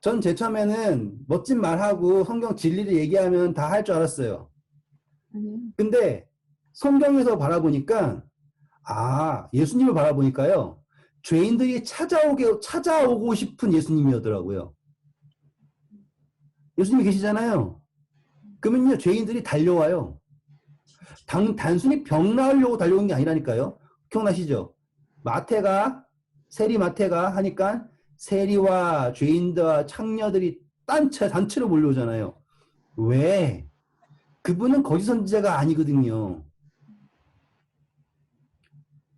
Speaker 1: 전 제 처음에는 멋진 말하고 성경 진리를 얘기하면 다 할 줄 알았어요.
Speaker 2: 아니요.
Speaker 1: 근데 성경에서 바라보니까 예수님을 바라보니까요. 죄인들이 찾아오고 싶은 예수님이었더라고요. 예수님이 계시잖아요. 그러면요, 죄인들이 달려와요. 단순히 병 나으려고 달려온 게 아니라니까요. 기억나시죠? 세리 마태가 하니까 세리와 죄인들과 창녀들이 단체로 몰려오잖아요. 왜? 그분은 거짓 선지자가 아니거든요.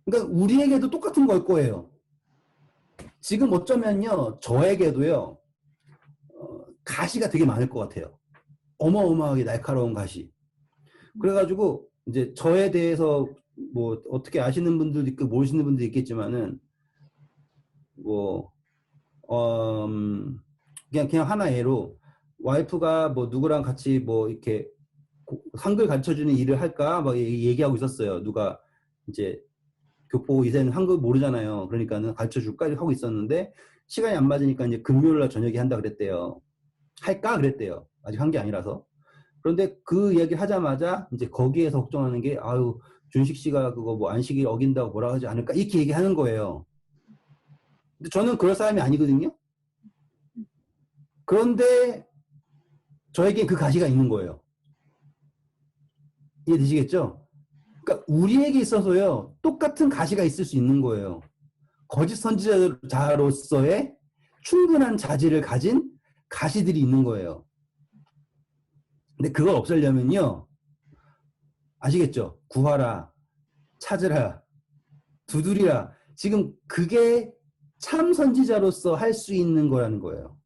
Speaker 1: 그러니까 우리에게도 똑같은 걸 거예요. 지금 어쩌면요, 저에게도요, 가시가 되게 많을 것 같아요. 어마어마하게 날카로운 가시. 그래가지고, 이제 저에 대해서 뭐, 어떻게 아시는 분들도 있고, 모르시는 분들도 있겠지만은, 뭐, 그냥 하나 예로, 와이프가 뭐, 누구랑 같이 뭐, 이렇게, 한글 가르쳐주는 일을 할까? 막 얘기하고 있었어요. 누가, 이제, 교포 이제는 한글 모르잖아요. 그러니까는 가르쳐 줄까 하고 있었는데 시간이 안 맞으니까 이제 금요일날 저녁에 한다 그랬대요. 할까 그랬대요. 아직 한 게 아니라서. 그런데 그 이야기를 하자마자 이제 거기에서 걱정하는 게 준식 씨가 그거 뭐 안식일 어긴다고 뭐라 하지 않을까 이렇게 얘기하는 거예요. 근데 저는 그럴 사람이 아니거든요. 그런데 저에겐 그 가시가 있는 거예요. 이해되시겠죠? 그러니까 우리에게 있어서요, 똑같은 가시가 있을 수 있는 거예요. 거짓 선지자로서의 충분한 자질을 가진 가시들이 있는 거예요. 근데 그걸 없애려면요, 아시겠죠? 구하라, 찾으라, 두드리라. 지금 그게 참 선지자로서 할 수 있는 거라는 거예요.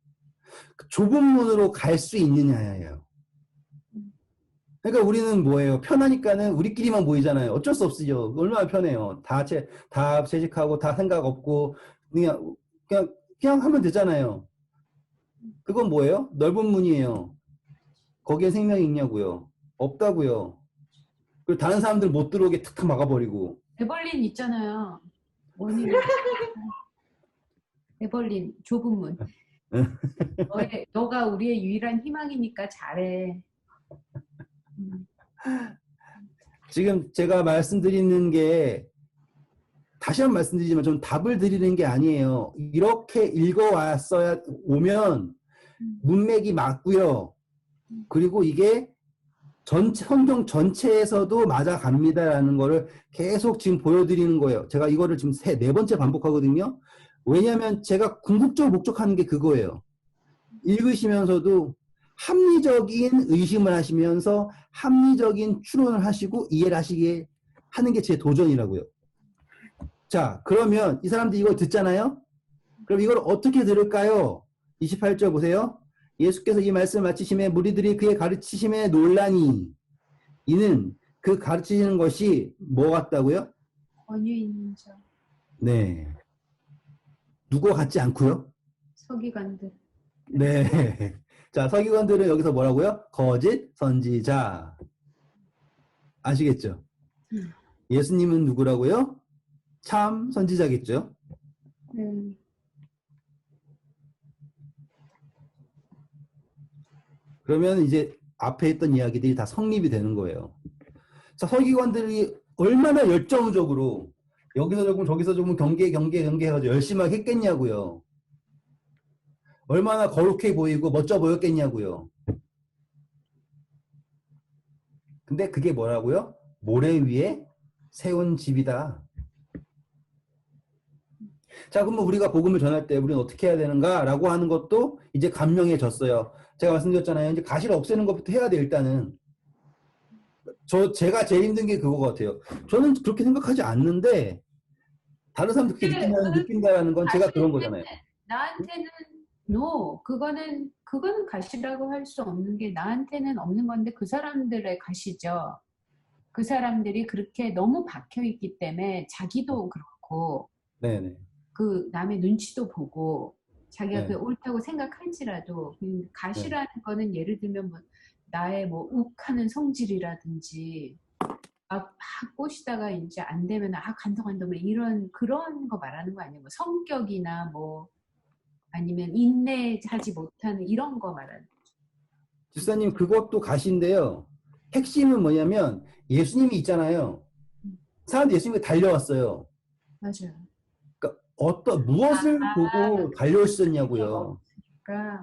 Speaker 1: 좁은 문으로 갈 수 있느냐예요. 그러니까 우리는 뭐예요? 편하니까는 우리끼리만 모이잖아요. 어쩔 수 없으죠. 얼마나 편해요. 다 채식하고 다 생각 없고 그냥 하면 되잖아요. 그건 뭐예요? 넓은 문이에요. 거기에 생명이 있냐고요? 없다고요. 그리고 다른 사람들 못 들어오게 탁탁 막아버리고.
Speaker 2: 에벌린 있잖아요. 원인. 에벌린 좁은 문. 너가 우리의 유일한 희망이니까 잘해.
Speaker 1: 지금 제가 말씀드리는 게 다시 한번 말씀드리지만 좀 답을 드리는 게 아니에요. 이렇게 읽어왔어야 오면 문맥이 맞고요. 그리고 이게 성경 전체에서도 맞아갑니다라는 거를 계속 지금 보여드리는 거예요. 제가 이거를 지금 네 번째 반복하거든요. 왜냐하면 제가 궁극적으로 목적하는 게 그거예요. 읽으시면서도 합리적인 의심을 하시면서 합리적인 추론을 하시고 이해를 하시게 하는 게 제 도전이라고요. 자, 그러면 이 사람들이 이걸 듣잖아요? 그럼 이걸 어떻게 들을까요? 28절 보세요. 예수께서 이 말씀을 마치심에 무리들이 그의 가르치심에 놀라니 이는 그 가르치시는 것이 뭐 같다고요?
Speaker 2: 권유 있는 자.
Speaker 1: 네. 누구 같지 않고요?
Speaker 2: 서기관들.
Speaker 1: 네. 자, 서기관들은 여기서 뭐라고요? 거짓 선지자. 아시겠죠? 예수님은 누구라고요? 참 선지자겠죠?
Speaker 2: 네.
Speaker 1: 그러면 이제 앞에 했던 이야기들이 다 성립이 되는 거예요. 자, 서기관들이 얼마나 열정적으로 여기서 조금 저기서 조금 경계 해가지고 열심히 했겠냐고요. 얼마나 거룩해 보이고 멋져 보였겠냐고요. 근데 그게 뭐라고요? 모래 위에 세운 집이다. 자, 그러면 우리가 복음을 전할 때 우리는 어떻게 해야 되는가라고 하는 것도 이제 감명해졌어요. 제가 말씀드렸잖아요. 이제 가시를 없애는 것부터 해야 돼, 일단은. 제가 제일 힘든 게 그거 같아요. 저는 그렇게 생각하지 않는데, 다른 사람들 그렇게 느낀다라는 건 제가 그런 거잖아요.
Speaker 2: 나한테는 그거는 가시라고 할 수 없는 게 나한테는 없는 건데 그 사람들의 가시죠. 그 사람들이 그렇게 너무 박혀 있기 때문에 자기도 그렇고
Speaker 1: 네네.
Speaker 2: 그 남의 눈치도 보고 자기가
Speaker 1: 네.
Speaker 2: 그게 옳다고 생각할지라도 가시라는 거는 예를 들면 뭐 나의 뭐 욱하는 성질이라든지 막 꼬시다가 이제 안 되면 간다 뭐 이런 그런 거 말하는 거 아니에요. 뭐 성격이나 뭐 아니면 인내하지 못하는 이런 거 말하는 거죠.
Speaker 1: 집사님, 그것도 가시인데요. 핵심은 뭐냐면 예수님이 있잖아요. 사람들이 예수님께 달려왔어요.
Speaker 2: 맞아요.
Speaker 1: 그러니까 무엇을 보고 달려오셨냐고요.
Speaker 2: 그러니까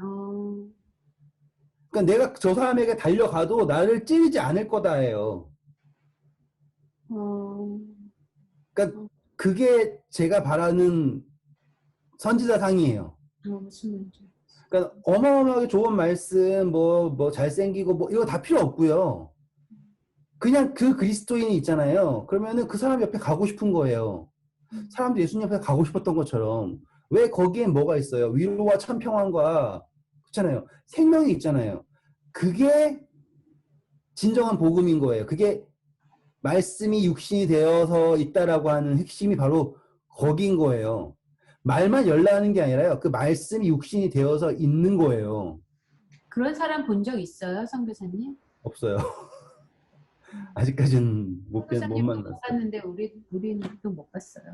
Speaker 1: 그러니까 내가 저 사람에게 달려가도 나를 찌르지 않을 거다예요. 그러니까 그게 제가 바라는 선지자상이에요.
Speaker 2: 무슨 말인지.
Speaker 1: 그러니까 어마어마하게 좋은 말씀, 뭐 잘생기고 뭐 이거 다 필요 없고요. 그냥 그 그리스도인이 있잖아요. 그러면은 그 사람 옆에 가고 싶은 거예요. 사람도 예수님 옆에 가고 싶었던 것처럼. 왜 거기엔 뭐가 있어요? 위로와 참 평안과 그렇잖아요. 생명이 있잖아요. 그게 진정한 복음인 거예요. 그게 말씀이 육신이 되어서 있다라고 하는 핵심이 바로 거기인 거예요. 말만 열라하는 게 아니라요. 그 말씀이 육신이 되어서 있는 거예요.
Speaker 2: 그런 사람 본 적 있어요, 선교사님?
Speaker 1: 없어요. 아직까지는 못
Speaker 2: 선교사님도 못
Speaker 1: 만났어요.
Speaker 2: 봤는데 우리는 또 못 봤어요.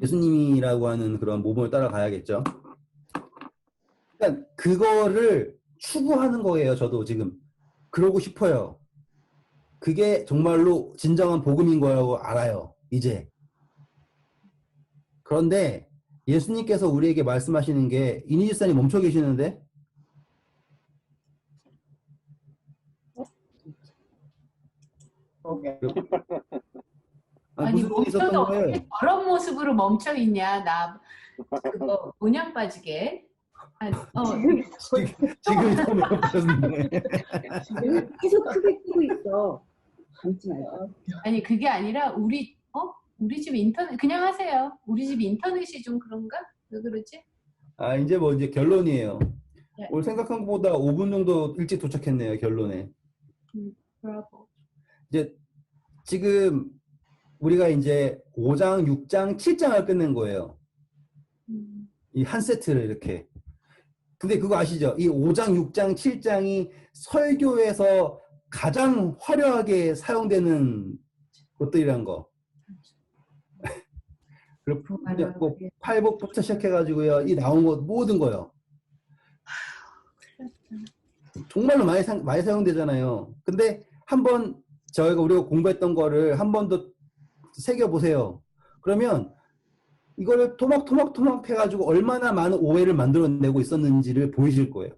Speaker 1: 예수님이라고 하는 그런 모범을 따라가야겠죠. 그러니까 그거를 추구하는 거예요. 저도 지금 그러고 싶어요. 그게 정말로 진정한 복음인 거라고 알아요. 이제. 그런데 예수님께서 우리에게 말씀하시는 게 이니지사님 멈춰 계시는데
Speaker 2: 아니
Speaker 1: 무슨 일이 있었던
Speaker 2: 멈춰도
Speaker 1: 거예요?
Speaker 2: 어떻게 저런 모습으로 멈춰 있냐? 나 그거 곤양 빠지게.
Speaker 1: 지금 처음 해보셨는데.
Speaker 5: 계속 크게 뜨고 있어. 감지 말고.
Speaker 2: 아니 그게 아니라 우리 집 인터넷 그냥 하세요. 우리 집 인터넷이 좀 그런가? 왜 그러지?
Speaker 1: 이제 결론이에요.
Speaker 2: 네.
Speaker 1: 오늘 생각한 것보다 5분 정도 일찍 도착했네요, 결론에.
Speaker 2: 브라보.
Speaker 1: 이제 지금 우리가 이제 5장, 6장, 7장을 끝낸 거예요. 이 한 세트를 이렇게. 근데 그거 아시죠? 이 5장, 6장, 7장이 설교에서 가장 화려하게 사용되는 것들이란 거. 그리고 뭐 팔복부터 시작해가지고요. 이 나온 것 모든 거요. 정말로 많이 사용되잖아요. 근데 한번 우리가 공부했던 거를 한 번 더 새겨보세요. 그러면 이거를 토막토막 해가지고 얼마나 많은 오해를 만들어내고 있었는지를 보이실 거예요.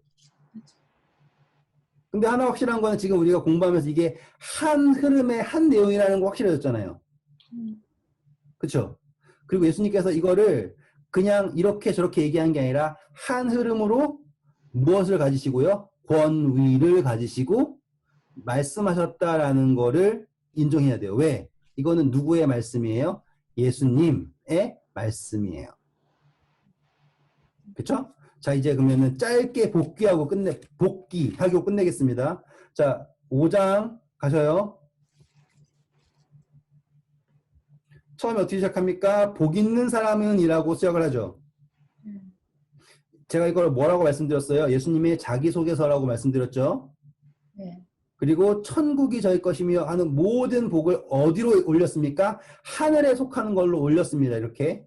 Speaker 1: 근데 하나 확실한 거는 지금 우리가 공부하면서 이게 한 흐름의 한 내용이라는 거 확실해졌잖아요. 그렇죠? 그리고 예수님께서 이거를 그냥 이렇게 저렇게 얘기한 게 아니라 한 흐름으로 무엇을 가지시고요? 권위를 가지시고 말씀하셨다라는 거를 인정해야 돼요. 왜? 이거는 누구의 말씀이에요? 예수님의 말씀이에요. 그쵸? 자, 이제 그러면은 짧게 복귀하고 끝내겠습니다. 자, 5장 가셔요. 처음에 어떻게 시작합니까? 복 있는 사람은 이라고 시작을 하죠. 제가 이걸 뭐라고 말씀드렸어요? 예수님의 자기소개서라고 말씀드렸죠.
Speaker 2: 네.
Speaker 1: 그리고 천국이 저희 것이며 하는 모든 복을 어디로 올렸습니까? 하늘에 속하는 걸로 올렸습니다. 이렇게.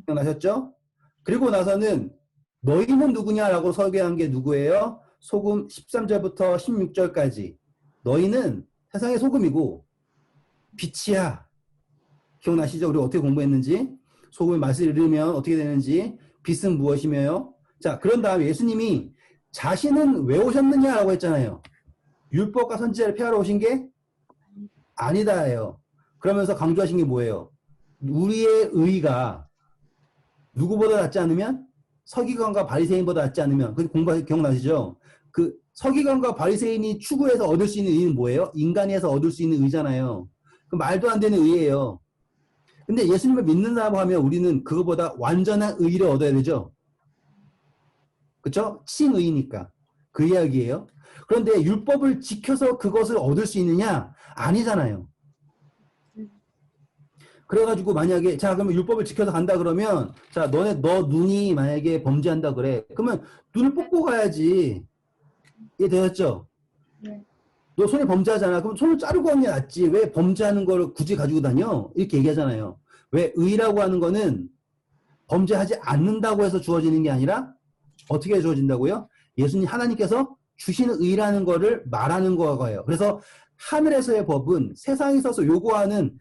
Speaker 1: 기억나셨죠? 그리고 나서는 너희는 누구냐라고 소개한 게 누구예요? 소금 13절부터 16절까지. 너희는 세상의 소금이고 빛이야. 기억나시죠? 우리 어떻게 공부했는지. 소금의 맛을 잃으면 어떻게 되는지. 빛은 무엇이며요? 자, 그런 다음에 예수님이 자신은 왜 오셨느냐라고 했잖아요. 율법과 선지자를 폐하러 오신 게 아니다예요. 그러면서 강조하신 게 뭐예요? 우리의 의가 누구보다 낫지 않으면 서기관과 바리새인보다 낫지 않으면 그 공부 기억나시죠? 그 서기관과 바리새인이 추구해서 얻을 수 있는 의는 뭐예요? 인간에서 얻을 수 있는 의잖아요. 그 말도 안 되는 의예요. 근데 예수님을 믿는다고 하면 우리는 그거보다 완전한 의를 얻어야 되죠. 그렇죠? 칭의니까. 그 이야기예요. 그런데 율법을 지켜서 그것을 얻을 수 있느냐? 아니잖아요. 그래가지고 만약에 자 그러면 율법을 지켜서 간다 그러면 자 너 눈이 만약에 범죄한다 그래. 그러면 눈을 뽑고 가야지. 이해 되셨죠?
Speaker 2: 네.
Speaker 1: 너 손에 범죄하잖아. 그럼 손을 자르고 하는 게 낫지. 왜 범죄하는 걸 굳이 가지고 다녀? 이렇게 얘기하잖아요. 왜 의라고 하는 거는 범죄하지 않는다고 해서 주어지는 게 아니라 어떻게 주어진다고요? 예수님 하나님께서 주시는 의라는 거를 말하는 거예요. 그래서 하늘에서의 법은 세상에서 요구하는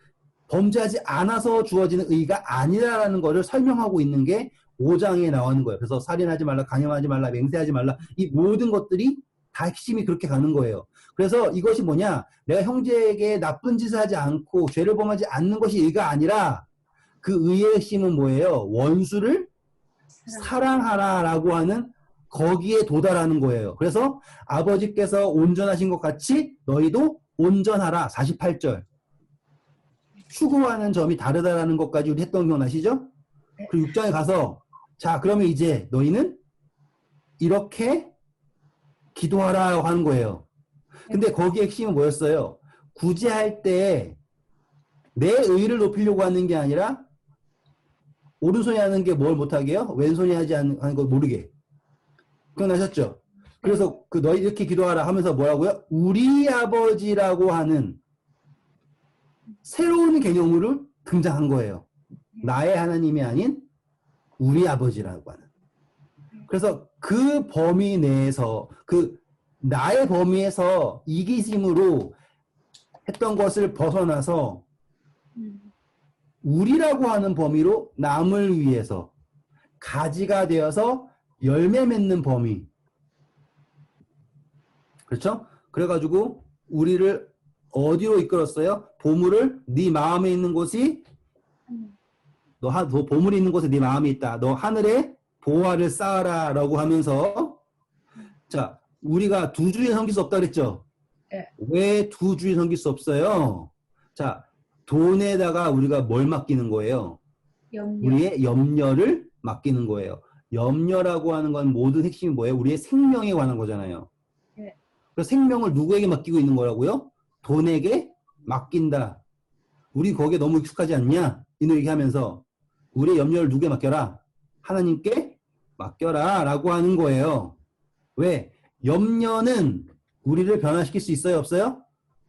Speaker 1: 범죄하지 않아서 주어지는 의가 아니라는 거를 설명하고 있는 게 5장에 나오는 거예요. 그래서 살인하지 말라, 강요하지 말라, 맹세하지 말라 이 모든 것들이 다 핵심이 그렇게 가는 거예요. 그래서 이것이 뭐냐? 내가 형제에게 나쁜 짓을 하지 않고 죄를 범하지 않는 것이 의가 아니라 그 의의 핵심은 뭐예요? 원수를 사랑하라라고 하는 거기에 도달하는 거예요. 그래서 아버지께서 온전하신 것 같이 너희도 온전하라. 48절. 추구하는 점이 다르다라는 것까지 우리 했던 거 나시죠? 그리고 6장에 가서 자 그러면 이제 너희는 이렇게 기도하라고 하는 거예요. 근데 거기에 핵심은 뭐였어요? 구제할 때 내 의를 높이려고 하는 게 아니라 오른손이 하는 게 뭘 못하게요? 왼손이 하지 않는 걸 모르게. 기억나셨죠? 그래서 그 너희 이렇게 기도하라 하면서 뭐라고요? 우리 아버지라고 하는 새로운 개념으로 등장한 거예요. 나의 하나님이 아닌 우리 아버지라고 하는. 그래서 그 범위 내에서 그 나의 범위에서 이기심으로 했던 것을 벗어나서 우리라고 하는 범위로 남을 위해서 가지가 되어서 열매 맺는 범위. 그렇죠? 그래가지고 우리를 어디로 이끌었어요? 보물을 네 마음에 있는 곳이 너 보물이 있는 곳에 네 마음이 있다. 너 하늘에 보화를 쌓아라 라고 하면서 자 우리가 두 주에 섬길 수 없다 그랬죠?
Speaker 2: 네.
Speaker 1: 왜 두 주에 섬길 수 없어요? 자 돈에다가 우리가 뭘 맡기는 거예요?
Speaker 2: 염려.
Speaker 1: 우리의 염려를 맡기는 거예요. 염려라고 하는 건 모든 핵심이 뭐예요? 우리의 생명에 관한 거잖아요.
Speaker 2: 네.
Speaker 1: 그래서 생명을 누구에게 맡기고 있는 거라고요? 돈에게 맡긴다. 우리 거기에 너무 익숙하지 않냐? 이 얘기하면서 우리의 염려를 누구에 맡겨라? 하나님께 맡겨라 라고 하는 거예요. 왜? 염려는 우리를 변화시킬 수 있어요? 없어요?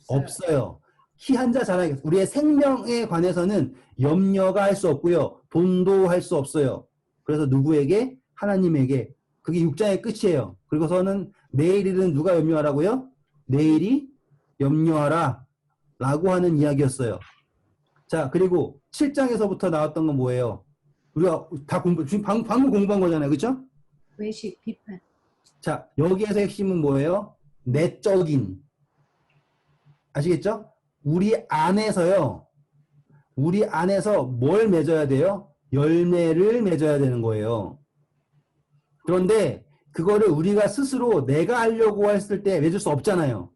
Speaker 1: 없어요. 키 한자 잘하겠어요. 우리의 생명에 관해서는 염려가 할 수 없고요. 돈도 할 수 없어요. 그래서 누구에게? 하나님에게. 그게 6장의 끝이에요. 그리고서는 내일일은 누가 염려하라고요? 내일이 염려하라 라고 하는 이야기였어요. 자, 그리고 7장에서부터 나왔던 건 뭐예요? 우리가 다 지금 방금 공부한 거잖아요. 그렇죠?
Speaker 2: 외식, 비판.
Speaker 1: 자, 여기에서 핵심은 뭐예요? 내적인. 아시겠죠? 우리 안에서요. 우리 안에서 뭘 맺어야 돼요? 열매를 맺어야 되는 거예요. 그런데 그거를 우리가 스스로 내가 하려고 했을 때 맺을 수 없잖아요.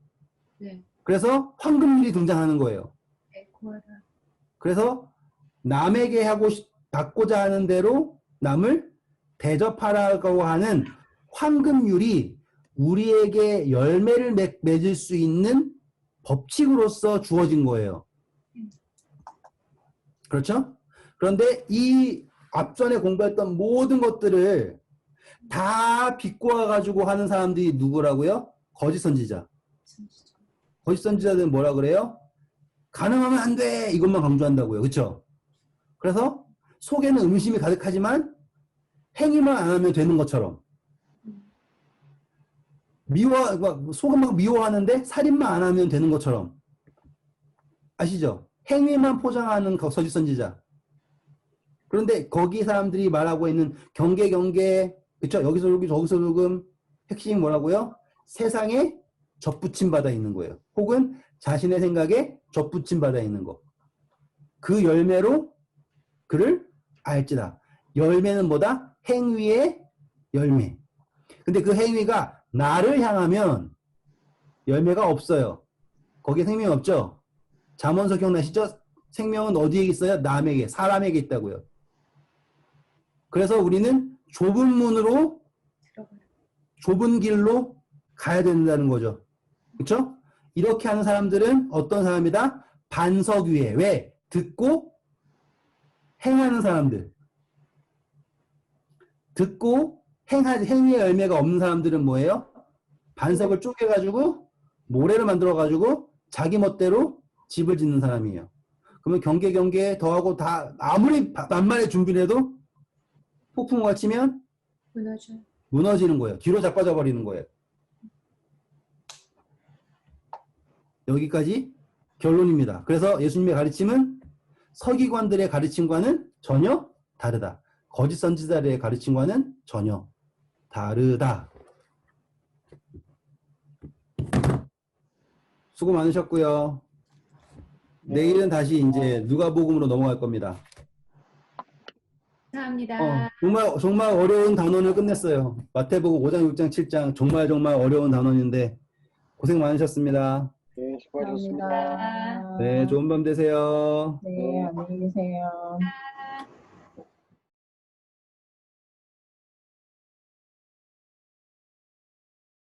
Speaker 2: 네.
Speaker 1: 그래서 황금률이 등장하는 거예요.
Speaker 2: 네, 구하라.
Speaker 1: 그래서 남에게 받고자 하는 대로 남을 대접하라고 하는 황금률이 우리에게 열매를 맺을 수 있는 법칙으로서 주어진 거예요. 그렇죠? 그런데 이 앞전에 공부했던 모든 것들을 다 비꼬아 가지고 하는 사람들이 누구라고요? 거짓 선지자. 거짓 선지자들은 뭐라 그래요? 가능하면 안 돼! 이것만 강조한다고요. 그렇죠? 그래서 속에는 음심이 가득하지만 행위만 안 하면 되는 것처럼 속은 막 미워하는데 살인만 안 하면 되는 것처럼 아시죠? 행위만 포장하는 거짓 선지자. 그런데 거기 사람들이 말하고 있는 경계 그쵸? 여기서 여기 저기서 조금 핵심이 뭐라고요? 세상에 접붙임 받아 있는 거예요. 혹은 자신의 생각에 접붙임 받아 있는 거. 그 열매로 그를 알지다. 열매는 뭐다? 행위의 열매. 근데 그 행위가 나를 향하면 열매가 없어요. 거기에 생명이 없죠? 잠언서 기억나시죠? 생명은 어디에 있어요? 남에게, 사람에게 있다고요. 그래서 우리는 좁은 문으로, 좁은 길로 가야 된다는 거죠. 그렇죠? 이렇게 하는 사람들은 어떤 사람이다? 반석 위에. 왜? 듣고 행하는 사람들. 듣고 행위의 열매가 없는 사람들은 뭐예요? 반석을 쪼개가지고 모래를 만들어가지고 자기 멋대로 집을 짓는 사람이에요. 그러면 경계 더하고 다 아무리 만만의 준비를 해도 폭풍우가 치면 무너지는 거예요. 뒤로 자빠져 버리는 거예요. 여기까지 결론입니다. 그래서 예수님의 가르침은 서기관들의 가르침과는 전혀 다르다. 거짓 선지자들의 가르침과는 전혀 다르다. 수고 많으셨고요. 내일은 다시 이제 누가복음으로 넘어갈 겁니다.
Speaker 2: 감사합니다.
Speaker 1: 정말 어려운 단원을 끝냈어요. 마태복음 5장, 6장, 7장 정말 어려운 단원인데 고생 많으셨습니다.
Speaker 3: 네, 수고하셨습니다.
Speaker 1: 네, 좋은 밤 되세요.
Speaker 3: 네, 안녕히 계세요.